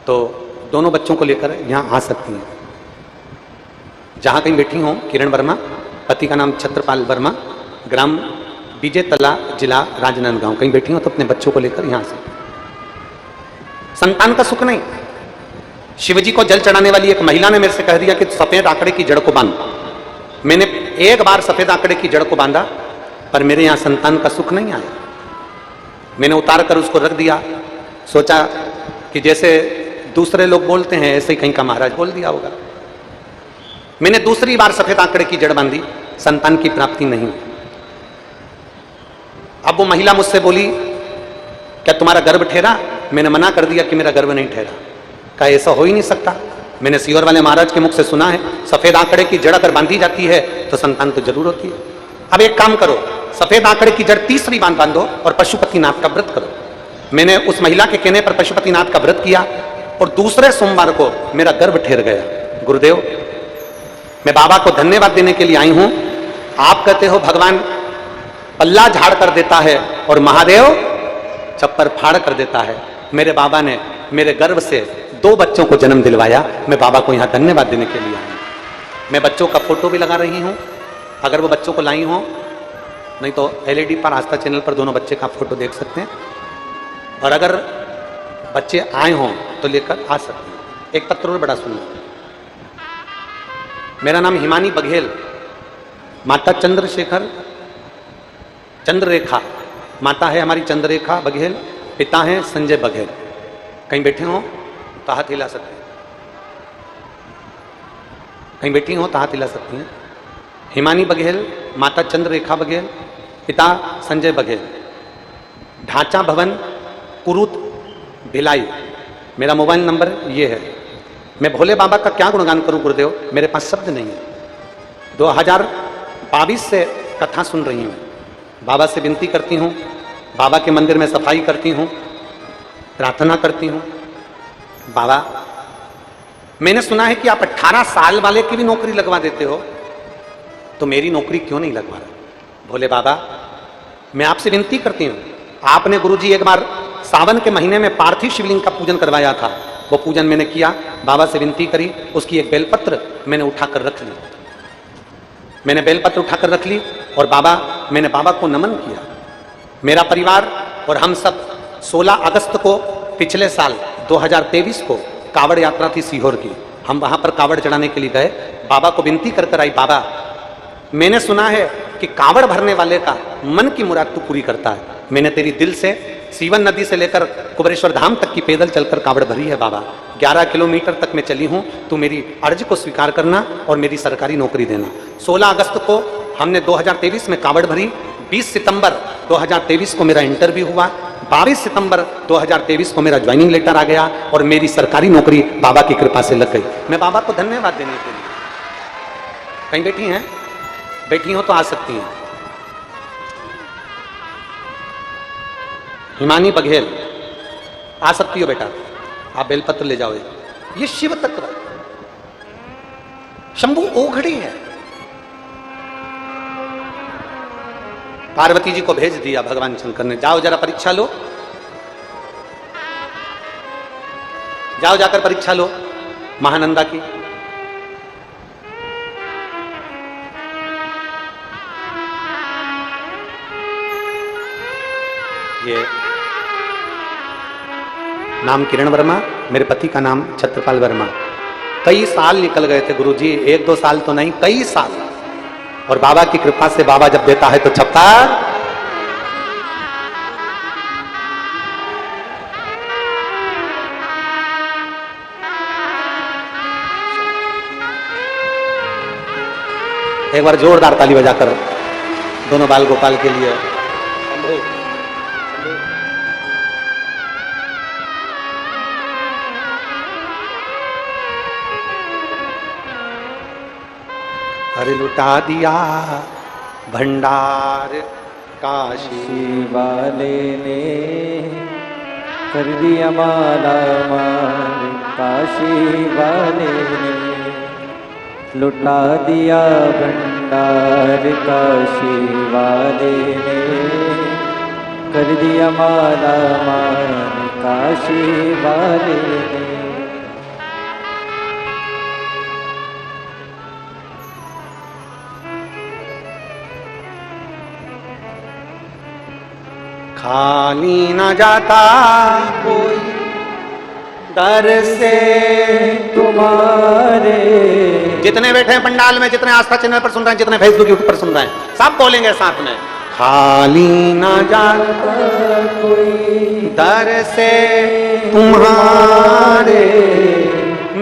तो दोनों बच्चों को लेकर यहाँ आ सकती हैं। जहाँ कहीं बैठी हो, किरण वर्मा, पति का नाम छत्रपाल वर्मा, ग्राम विजेतला जिला राजनांदगांव, कहीं बैठी हो तो अपने बच्चों को लेकर यहाँ से। संतान का सुख नहीं। शिवजी को जल चढ़ाने वाली एक महिला ने मेरे से कह दिया कि सफेद आंकड़े की जड़ को बांध। मैंने एक बार सफेद आंकड़े की जड़ को बांधा, पर मेरे यहां संतान का सुख नहीं आया। मैंने उतार कर उसको रख दिया, सोचा कि जैसे दूसरे लोग बोलते हैं ऐसे ही कहीं का महाराज बोल दिया होगा। मैंने दूसरी बार सफेद आंकड़े की जड़ बांधी, संतान की प्राप्ति नहीं हुई। अब वो महिला मुझसे बोली, क्या तुम्हारा गर्भ ठहरा? मैंने मना कर दिया कि मेरा गर्भ नहीं ठहरा। कहा ऐसा हो ही नहीं सकता, मैंने सीवर वाले महाराज के मुख से सुना है, सफेद आंकड़े की जड़ अगर बांधी जाती है तो संतान तो जरूर होती है। अब एक काम करो, सफेद आंकड़े की जड़ तीसरी बार बांधो और पशुपतिनाथ का व्रत करो। मैंने उस महिला के कहने पर पशुपतिनाथ का व्रत किया, और दूसरे सोमवार को मेरा गर्भ ठहर गया। गुरुदेव, मैं बाबा को धन्यवाद देने के लिए आई हूं आप कहते हो भगवान पल्ला झाड़ कर देता है और महादेव चप्पर फाड़ कर देता है। मेरे बाबा ने मेरे गर्भ से 2 बच्चों को जन्म दिलवाया। मैं बाबा को यहाँ धन्यवाद देने के लिए आया। मैं बच्चों का फोटो भी लगा रही हूँ, अगर वो बच्चों को लाई हो, नहीं तो LED पर आस्था चैनल पर दोनों बच्चे का फोटो देख सकते हैं। और अगर बच्चे आए हों तो लेकर आ सकते हैं। एक पत्र और बड़ा सुंदर। मेरा नाम हिमानी बघेल, माता चंद्ररेखा, माता है हमारी चंद्ररेखा बघेल, पिता है संजय बघेल। कहीं बैठे हो तो हाथ हिला सकते हैं, कहीं बैठी हो तो हाथ हिला सकती हैं। हिमानी बघेल, माता चंद्ररेखा बघेल, पिता संजय बघेल, ढांचा भवन, कुरुत, भिलाई। मेरा मोबाइल नंबर ये है। मैं भोले बाबा का क्या गुणगान करूं गुरुदेव, मेरे पास शब्द नहीं है। 2022 से कथा सुन रही हूं, बाबा से विनती करती हूं, बाबा के मंदिर में सफाई करती हूं, प्रार्थना करती हूं। बाबा, मैंने सुना है कि आप 18 साल वाले की भी नौकरी लगवा देते हो, तो मेरी नौकरी क्यों नहीं लगवा रहे? भोले बाबा, मैं आपसे विनती करती हूं। आपने गुरुजी एक बार सावन के महीने में पार्थिव शिवलिंग का पूजन करवाया था, वो पूजन मैंने किया, बाबा से विनती करी, उसकी एक बेलपत्र मैंने उठाकर रख ली। मैंने बेलपत्र उठाकर रख ली और मैंने बाबा को नमन किया। मेरा परिवार और हम सब 16 अगस्त को पिछले साल 2023 को कावड़ यात्रा थी सीहोर की, हम वहां पर कावड़ चढ़ाने के लिए गए। बाबा को विनती कर कर आई, बाबा मैंने सुना है कि कावड़ भरने वाले का मन की मुराद तू पूरी करता है। मैंने तेरी दिल से सीवन नदी से लेकर कुबरेश्वर धाम तक की पैदल चलकर कावड़ भरी है बाबा। 11 किलोमीटर तक मैं चली हूं, तू मेरी अर्ज को स्वीकार करना और मेरी सरकारी नौकरी देना। 16 अगस्त को हमने 2023 में कावड़ भरी। 20 सितंबर 2023 को मेरा इंटरव्यू हुआ। 22 सितंबर 2023 को मेरा ज्वाइनिंग लेटर आ गया और मेरी सरकारी नौकरी बाबा की कृपा से लग गई। मैं बाबा को धन्यवाद देने के लिए। कहीं बैठी हैं? बैठी हो तो आ सकती हैं। हिमानी बघेल, आ सकती हो बेटा, आप बेलपत्र ले जाओ। ये शिव तत्व शंभु ओघड़ी है। पार्वती जी को भेज दिया भगवान शंकर ने, जाओ जरा परीक्षा लो, जाओ जाकर परीक्षा लो महानंदा की। ये नाम किरण वर्मा, मेरे पति का नाम छत्रपाल वर्मा। कई साल निकल गए थे गुरुजी, 1-2 साल तो नहीं, कई साल। और बाबा की कृपा से बाबा जब देता है तो छपता। एक बार जोरदार ताली बजाकर दोनों बाल गोपाल के लिए। अरे लुटा दिया भंडार काशी वाले ने, कर दिया माला माल काशी वाले ने, लुटा दिया भंडार काशी वाले ने, कर दिया माला माल काशी वाले ने। खाली न जाता कोई दर से तुम्हारे। जितने बैठे हैं पंडाल में, जितने आस्था चैनल पर सुन रहे हैं, जितने फेसबुक यूट्यूब पर सुन रहे हैं, सब बोलेंगे साथ में, खाली न जाता कोई दर से तुम्हारे,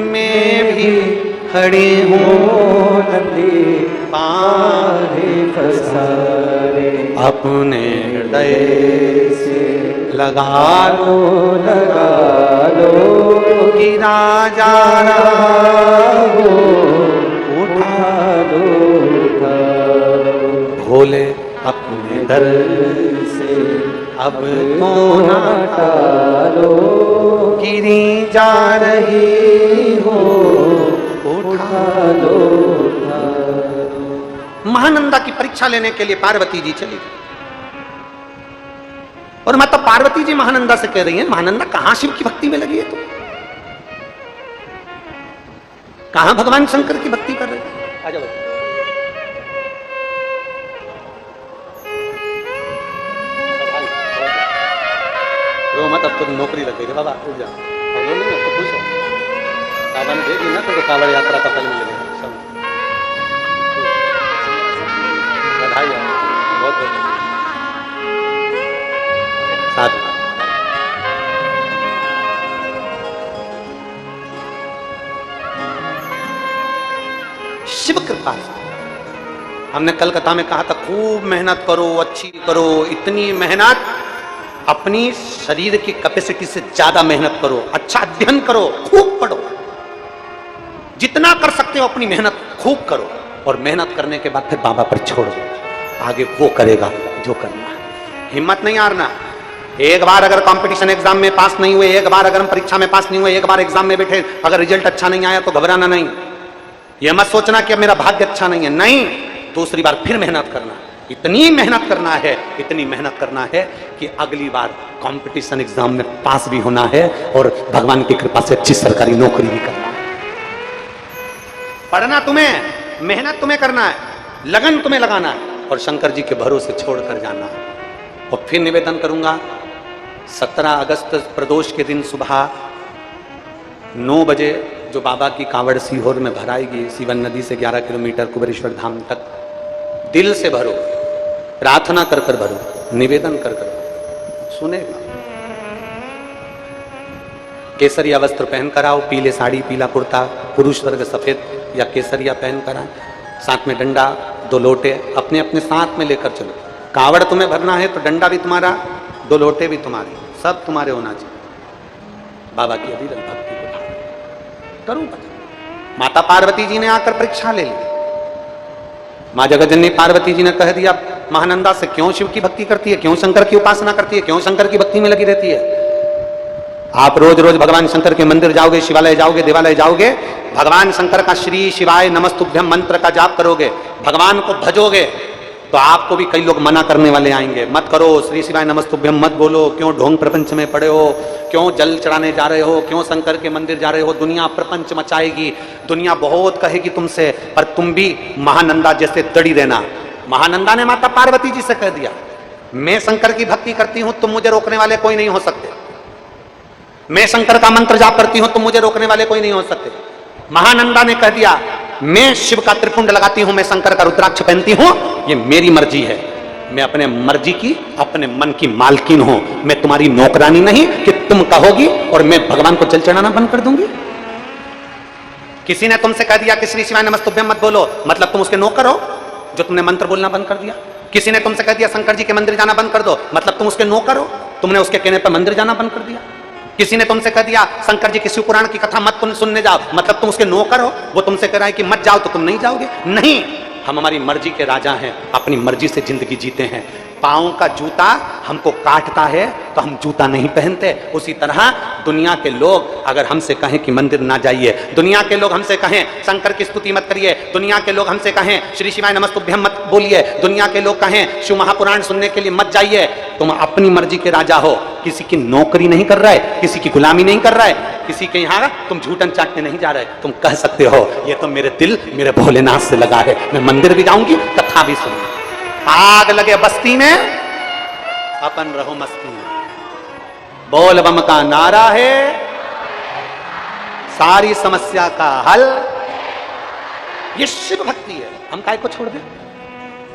मैं भी खड़ी हूँ नदी पारे फसारे, अपने हृदय से लगा लो गिरा जा रहा हो, उठा लो भोले अपने दर से अब तो ना टालो, गिरी जा रही हो, उठा लो महानंदा की परीक्षा लेने के लिए पार्वती जी चली गई। और मतलब पार्वती जी महानंदा से कह रही है, महानंदा कहां शिव की भक्ति में लगी है तुम? कहां भगवान शंकर की भक्ति कर रही है? आ जाओ। रो मत, अब तो नौकरी लग गई बाबा, उठ जाओ। अब रो नहीं, अब तो खुश हो। बाबा ने भेजी ना तो कांवड़ यात्रा का फल मिलेगा। सब बधाई हो, बहुत बहुत साधु। शिव कृपा से हमने कलकत्ता में कहा था, खूब मेहनत करो, अच्छी करो, इतनी मेहनत, अपनी शरीर की कैपेसिटी से ज्यादा मेहनत करो, अच्छा अध्ययन करो, खूब पढ़ो, जितना कर सकते हो अपनी मेहनत खूब करो, और मेहनत करने के बाद फिर बाबा पर छोड़ दो, आगे वो करेगा जो करना है। हिम्मत नहीं हारना। एक बार अगर कंपटीशन एग्जाम में पास नहीं हुए, एक बार अगर हम परीक्षा में पास नहीं हुए, एक बार एग्जाम में बैठे, अगर रिजल्ट अच्छा नहीं आया तो घबराना नहीं। यह मत सोचना कि अब मेरा भाग्य अच्छा नहीं है, नहीं, दूसरी बार फिर मेहनत करना। इतनी मेहनत करना है, इतनी मेहनत करना है कि अगली बार कंपटीशन एग्जाम में पास भी होना है और भगवान की कृपा से अच्छी सरकारी नौकरी भी करना है। पढ़ना तुम्हें, मेहनत तुम्हें करना है, लगन तुम्हें लगाना है, और शंकर जी के भरोसे छोड़कर जाना है। और फिर निवेदन करूंगा, 17 अगस्त प्रदोष के दिन सुबह 9 बजे जो बाबा की कांवड़ सीहोर में भराएगी, सीवन नदी से 11 किलोमीटर कुबेरेश्वर धाम तक, दिल से भरो, प्रार्थना कर कर भरो, निवेदन कर कर भरो, सुनेगा। केसरिया वस्त्र पहन कर आओ, पीले साड़ी, पीला कुर्ता, पुरुष वर्ग सफेद या केसरिया पहन कर आए, साथ में डंडा, 2 लोटे अपने अपने साथ में लेकर चलो। कांवड़ तुम्हें भरना है तो डंडा भी तुम्हारा, 2 लोटे भी तुम्हारे, सब तुम्हारे होना चाहिए। बाबा की अविरल भक्ति को धारण करूं बता। माता पार्वती जी ने आकर परीक्षा ले ली। मां जगतजननी पार्वती जी ने कह दिया, महानंदा से क्यों शिव की भक्ति करती है, क्यों शंकर की उपासना करती है, क्यों शंकर की भक्ति में लगी रहती है? आप रोज रोज भगवान शंकर के मंदिर जाओगे, शिवालय जाओगे, देवालय जाओगे, भगवान शंकर का श्री शिवाय नमस्तुभ्यम मंत्र का जाप करोगे, भगवान को भजोगे, तो आपको भी कई लोग मना करने वाले आएंगे, मत करो, श्री शिवाय नमस्तुभ्यम मत बोलो, क्यों ढोंग प्रपंच में पड़े हो, क्यों जल चढ़ाने जा रहे हो, क्यों शंकर के मंदिर जा रहे हो, दुनिया प्रपंच मचाएगी, दुनिया बहुत कहेगी तुमसे, पर तुम भी महानंदा जैसे दड़ी रहना। महानंदा ने माता पार्वती जी से कह दिया, मैं शंकर की भक्ति करती हूं, तुम मुझे रोकने वाले कोई नहीं हो सकते। मैं शंकर का मंत्र जाप करती हूं, तुम मुझे रोकने वाले कोई नहीं हो सकते। महानंदा ने कह दिया, मैं शिव का त्रिपुंड लगाती हूं, मैं शंकर का रुद्राक्ष पहनती हूं, ये मेरी मर्जी है, मैं अपने मर्जी की, अपने मन की मालकिन हूं, मैं तुम्हारी नौकरानी नहीं कि तुम कहोगी और मैं भगवान को जल चढ़ाना बंद कर दूंगी। किसी ने तुमसे कह दिया कि श्री शिवाय नमस्तुभ्यम मत बोलो, मतलब तुम उसके नौकर हो जो तुमने मंत्र बोलना बंद कर दिया। किसी ने तुमसे कह दिया शंकर जी के मंदिर जाना बंद कर दो, मतलब तुम उसके नौकर हो, तुमने उसके कहने पर मंदिर जाना बंद कर दिया। किसी ने तुमसे कह दिया शंकर जी की शिव पुराण की कथा मत सुनने जाओ, मतलब तुम उसके नौकर हो, वो तुमसे कह रहा है कि मत जाओ तो तुम नहीं जाओगे। नहीं, हम हमारी मर्जी के राजा हैं, अपनी मर्जी से जिंदगी जीते हैं। पांव का जूता हमको काटता है तो हम जूता नहीं पहनते। उसी तरह दुनिया के लोग अगर हमसे कहें कि मंदिर ना जाइए, दुनिया के लोग हमसे कहें शंकर की स्तुति मत करिए, दुनिया के लोग हमसे कहें श्री शिवाय नमस्तुभ्यम मत बोलिए, दुनिया के लोग कहें शिव महापुराण सुनने के लिए मत जाइए, तुम अपनी मर्जी के राजा हो, किसी की नौकरी नहीं कर रहा है, किसी की गुलामी नहीं कर रहा है, किसी के यहाँ तुम झूठन चाटने नहीं जा रहे। तुम कह सकते हो ये तो मेरे दिल मेरे भोलेनाथ से लगा है, मैं मंदिर भी जाऊंगी, कथा भी सुनूंगी। आग लगे बस्ती में अपन रहो मस्ती में, बोल बम का नारा है सारी समस्या का हल। ये शिव भक्ति है, हम काय को छोड़ दें?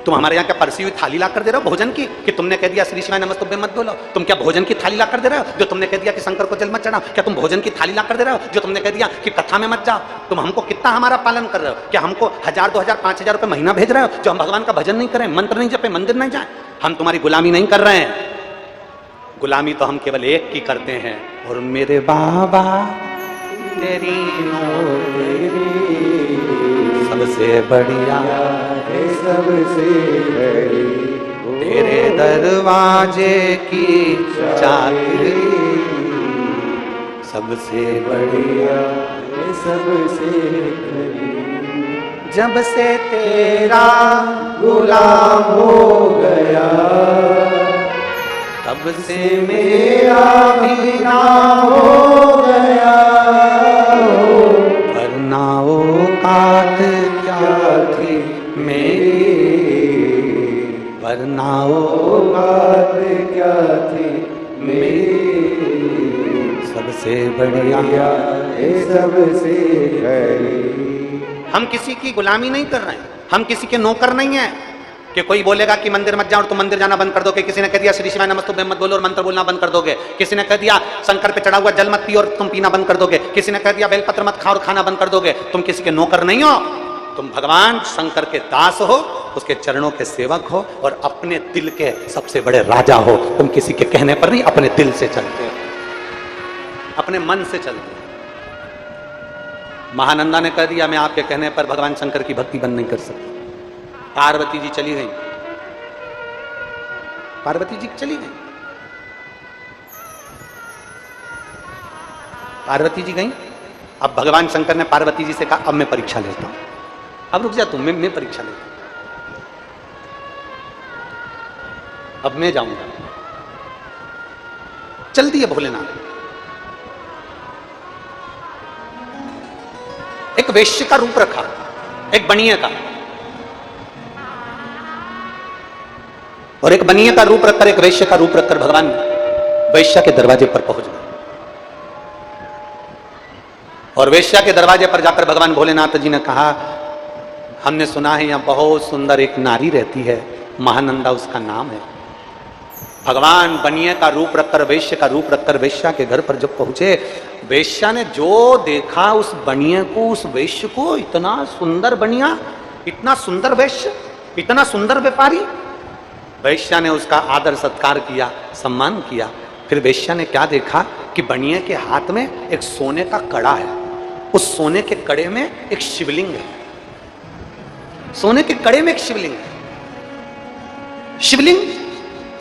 तुम हमारे यहाँ क्या परसी हुई थाली ला कर दे रहे हो भोजन की, कि तुमने कह दिया श्री शिवाय नमस्तुभ्यम मत बोलो? तुम क्या भोजन की थाली ला कर दे रहे हो जो तुमने कह दिया कि शंकर को जल मत चढ़ाओ? क्या तुम भोजन की थाली ला कर दे रहे हो जो तुमने कह दिया कि कथा में मत जाओ? तुम हमको कितना हमारा पालन कर रहे हो? क्या हमको 1000, 2000, 5000 रुपए महीना भेज रहे हो जो हम भगवान का भजन नहीं करें, मंत्र नहीं जपे, मंदिर नहीं जाए? हम तुम्हारी गुलामी नहीं कर रहे हैं, गुलामी तो हम केवल एक की करते हैं। और मेरे बाबा तेरी सबसे बढ़िया है, सबसे बड़ी तेरे दरवाजे की चाबी सबसे बढ़िया है, सबसे बड़ी जब से तेरा गुलाम हो गया, तब से मेरा भी नाम हो गया। वरना औकात क्या थी मेरी, वरना औकात क्या थी मेरी, सबसे बढ़िया ये सबसे खरी। हम किसी की गुलामी नहीं कर रहे हैं, हम किसी के नौकर नहीं हैं कि कोई बोलेगा कि मंदिर मत जाओ और तुम मंदिर जाना बंद कर दोगे। किसी ने कह दिया श्री शिवाय नमस्तुभ्यम मत बोलो और मंत्र बोलना बंद कर दोगे। किसी ने कह दिया शंकर पे चढ़ा हुआ जल मत पियो और तुम पीना बंद कर दोगे। किसी ने कह दिया बेलपत्र मत खाओ और खाना बंद कर दोगे। तुम किसी के नौकर नहीं हो, तुम भगवान शंकर के दास हो, उसके चरणों के सेवक हो और अपने दिल के सबसे बड़े राजा हो। तुम किसी के कहने पर नहीं, अपने दिल से चलते हो, अपने मन से चलते हो। महानंदा ने कह दिया मैं आपके कहने पर भगवान शंकर की भक्ति बंद नहीं कर सकता। पार्वती जी चली गई, पार्वती जी चली गई, पार्वती जी गई। अब भगवान शंकर ने पार्वती जी से कहा अब मैं परीक्षा लेता हूं, अब रुक जा तू, मैं परीक्षा लेता हूं, अब मैं जाऊंगा। चल दिए भोलेनाथ। एक वेश्य का रूप रखा, एक बनिए का, और एक बनिए का रूप रखकर, एक वेश्य का रूप रखकर भगवान वेश्या के दरवाजे पर पहुंच गए। और वेश्या के दरवाजे पर जाकर भगवान भोलेनाथ जी ने कहा हमने सुना है यहां बहुत सुंदर एक नारी रहती है, महानंदा उसका नाम है। भगवान बनिए का रूप रखकर, वेश्य का रूप रखकर वेश्या के घर पर जब पहुंचे, वेश्या ने जो देखा उस बनिए को, उस वेश्य को, इतना सुंदर बनिया, इतना सुंदर वेश्य, इतना सुंदर व्यापारी। वेश्या ने उसका आदर सत्कार किया, सम्मान किया। फिर वेश्या ने क्या देखा कि बनिए के हाथ में एक सोने का कड़ा है, उस सोने के कड़े में एक शिवलिंग है, सोने के कड़े में एक शिवलिंग है, शिवलिंग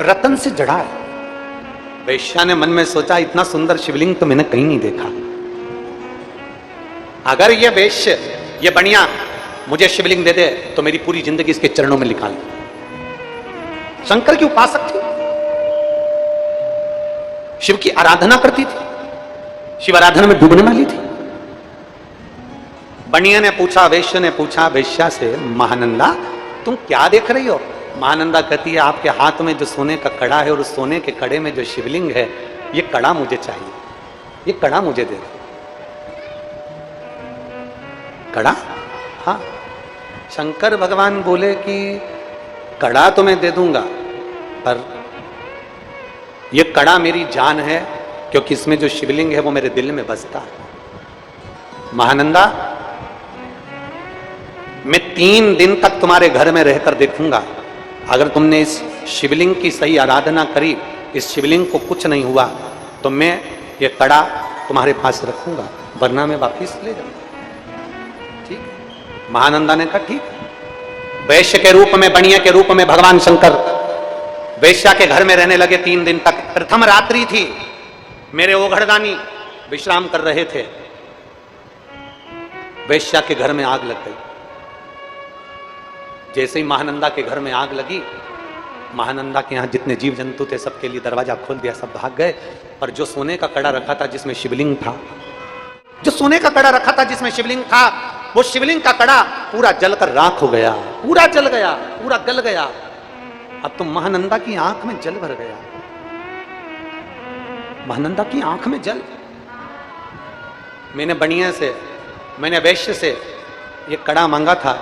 रतन से जड़ा है। वेश्या ने मन में सोचा इतना सुंदर शिवलिंग तो मैंने कहीं नहीं देखा। अगर ये वेश्य, ये बनिया मुझे शिवलिंग दे दे तो मेरी पूरी जिंदगी इसके चरणों में निकाल दे। शंकर की उपासक थी, शिव की आराधना करती थी, शिव आराधना में डूबने वाली थी। बनिया ने पूछा, वेश्या ने पूछा वेश्या से, महानंदा तुम क्या देख रही हो? महानंदा कहती है आपके हाथ में जो सोने का कड़ा है और उस सोने के कड़े में जो शिवलिंग है, ये कड़ा मुझे चाहिए, ये कड़ा मुझे दे दो। कड़ा? हाँ। शंकर भगवान बोले कि कड़ा तो मैं दे दूंगा, पर ये कड़ा मेरी जान है, क्योंकि इसमें जो शिवलिंग है वो मेरे दिल में बसता है। महानंदा मैं 3 दिन तक तुम्हारे घर में रहकर देखूंगा, अगर तुमने इस शिवलिंग की सही आराधना करी, इस शिवलिंग को कुछ नहीं हुआ, तो मैं ये कड़ा तुम्हारे पास रखूंगा, वरना मैं वापिस ले जाऊंगा। ठीक? महानंदा ने कहा ठीक। वैश्य के रूप में, बनिया के रूप में भगवान शंकर वेश्या के घर में रहने लगे 3 दिन तक। प्रथम रात्रि थी, मेरे ओघड़दानी विश्राम कर रहे थे, वेश्या के घर में आग लग गई। जैसे ही महानंदा के घर में आग लगी, महानंदा के यहां जितने जीव जंतु थे सबके लिए दरवाजा खोल दिया, सब भाग गए। और जो सोने का कड़ा रखा था जिसमें शिवलिंग था, जो सोने का कड़ा रखा था जिसमें शिवलिंग था, वो शिवलिंग का कड़ा पूरा जलकर राख हो गया, पूरा जल गया, पूरा गल गया। अब तो महानंदा की आंख में जल भर गया, महानंदा की आंख में जल। मैंने बनिया से, मैंने वैश्य से ये कड़ा मांगा था,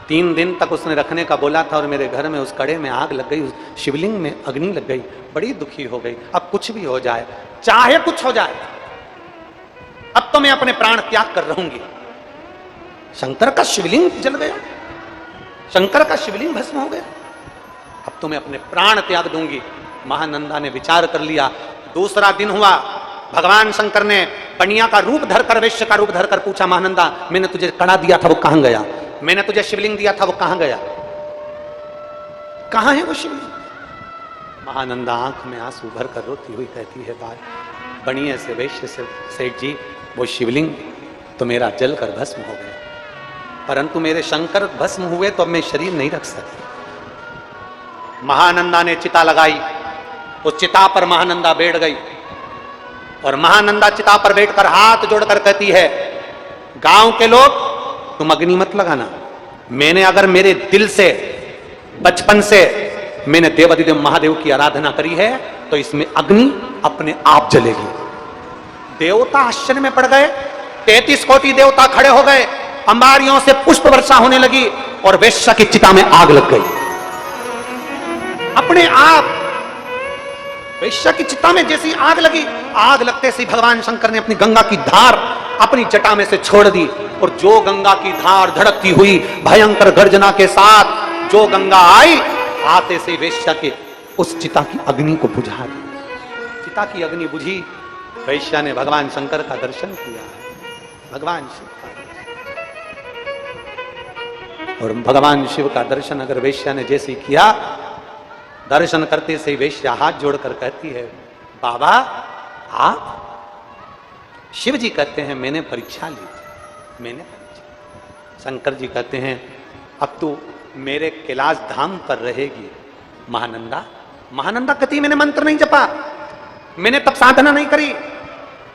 3 दिन तक उसने रखने का बोला था, और मेरे घर में उस कड़े में आग लग गई, उस शिवलिंग में अग्नि लग गई, बड़ी दुखी हो गई। अब कुछ भी हो जाए, चाहे कुछ हो जाए, अब तो मैं अपने प्राण त्याग कर रहूंगी। शंकर का शिवलिंग जल गया, शंकर का शिवलिंग भस्म हो गया, अब तो मैं अपने प्राण त्याग दूंगी। महानंदा ने विचार कर लिया। दूसरा दिन हुआ, भगवान शंकर ने बनिया का रूप धरकर, वैश्य का रूप धरकर पूछा, महानंदा मैंने तुझे कड़ा दिया था वो कहां गया? मैंने तुझे शिवलिंग दिया था वो कहां गया? कहां है वो शिवलिंग? महानंदा आंख में आंसू भर कर रोती हुई कहती है, बात बनिए से, वैश्य से, सेठ जी वो शिवलिंग तो मेरा जल कर भस्म हो गया। परंतु मेरे शंकर भस्म हुए तो अब मैं शरीर नहीं रख सकती। महानंदा ने चिता लगाई, उस चिता पर महानंदा बैठ गई और महानंदा चिता पर बैठकर हाथ जोड़कर कहती है, गांव के लोग तुम अग्नि मत लगाना। मैंने अगर मेरे दिल से बचपन से मैंने देवाधिदेव महादेव की आराधना करी है तो इसमें अग्नि अपने आप जलेगी। देवता आश्चर्य में पड़ गए, 33 कोटि देवता खड़े हो गए, अंबारियों से पुष्प वर्षा होने लगी और वेश्या की चिता में आग लग गई। अपने आप वेश्या की चिता में जैसी आग लगी, आग लगते से भगवान शंकर ने अपनी गंगा की धार अपनी जटा में से छोड़ दी और जो गंगा की धार धड़कती हुई भयंकर गर्जना के साथ जो गंगा आई, आते से वेश्या के उस चिता की अग्नि को बुझा दी। चिता की अग्नि बुझी, वेश्या ने भगवान शंकर का दर्शन किया, भगवान शिव का। और भगवान शिव का दर्शन अगर वेश्या ने जैसे किया, दर्शन करते से वेश्या हाथ जोड़कर कहती है, बाबा आप? शिव जी कहते हैं मैंने परीक्षा ली, मैंने परीक्षा। शंकर जी कहते हैं अब तू मेरे कैलाश धाम पर रहेगी महानंदा। महानंदा कहती मैंने मंत्र नहीं जपा, मैंने तप साधना नहीं करी,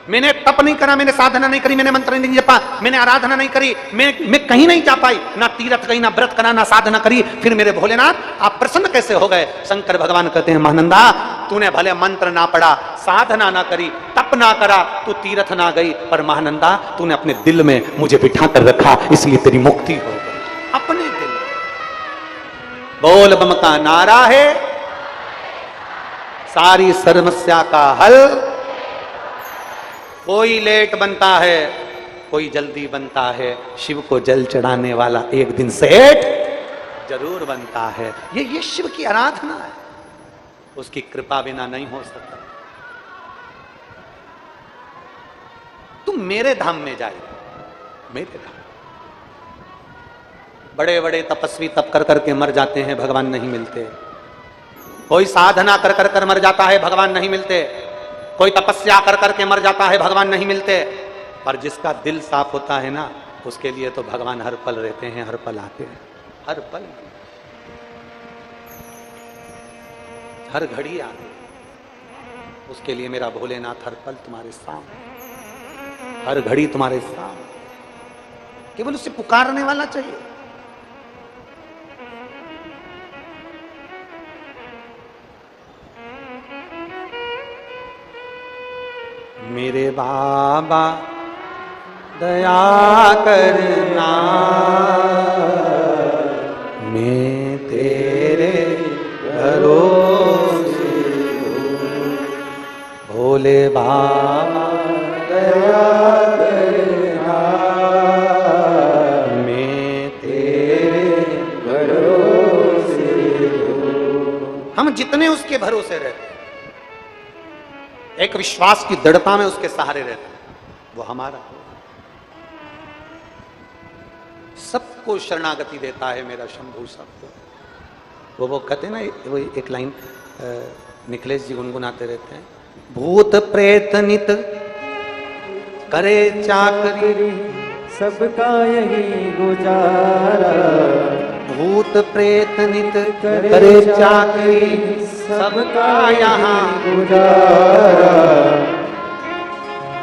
मैंने तप नहीं करा, मैंने साधना नहीं करी, मैंने मंत्र नहीं जपा, मैंने आराधना नहीं करी, मैं कहीं नहीं जा पाई, ना तीर्थ गई, ना व्रत करा, ना साधना करी, फिर मेरे भोलेनाथ आप प्रसन्न कैसे हो गए? शंकर भगवान कहते हैं महानंदा तूने भले मंत्र ना पढ़ा, साधना ना करी, तप ना करा, तू तीर्थ ना गई, पर महानंदा तूने अपने दिल में मुझे बिठा कर रखा, इसलिए तेरी मुक्ति हो गई। अपने दिल बोल बम का नारा है सारी समस्या का हल। कोई लेट बनता है, कोई जल्दी बनता है, शिव को जल चढ़ाने वाला एक दिन सेठ जरूर बनता है। ये शिव की आराधना है, उसकी कृपा बिना नहीं हो सकता। तुम मेरे धाम में जाए, मेरे धाम। बड़े बड़े तपस्वी तप कर करके मर जाते हैं, भगवान नहीं मिलते। कोई साधना कर कर कर मर जाता है, भगवान नहीं मिलते। कोई तपस्या कर करके मर जाता है, भगवान नहीं मिलते। पर जिसका दिल साफ होता है ना, उसके लिए तो भगवान हर पल रहते हैं, हर पल आते हैं, हर पल, हर घड़ी आते हैं। उसके लिए मेरा भोलेनाथ हर पल तुम्हारे सामने, हर घड़ी तुम्हारे सामने। केवल उससे पुकारने वाला चाहिए। मेरे बाबा दया करना, मैं तेरे भरोसे हूँ। भोले बाबा दया करना, मैं तेरे भरोसे हूँ। हम जितने उसके भरोसे रहते, एक विश्वास की दृढ़ता में उसके सहारे रहते हैं, वो हमारा सबको शरणागति देता है मेरा शंभू सबको। वो कहते हैं ना, वो एक लाइन निखिलेश जी गुनगुनाते रहते हैं, भूत प्रेत नित करे चाकरी सबका यही गुजारा। भूत प्रेत नित करे चाकरी सबका यहाँ गुजारा।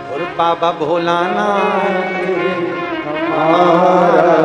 और बाबा भोलानाथ हमारा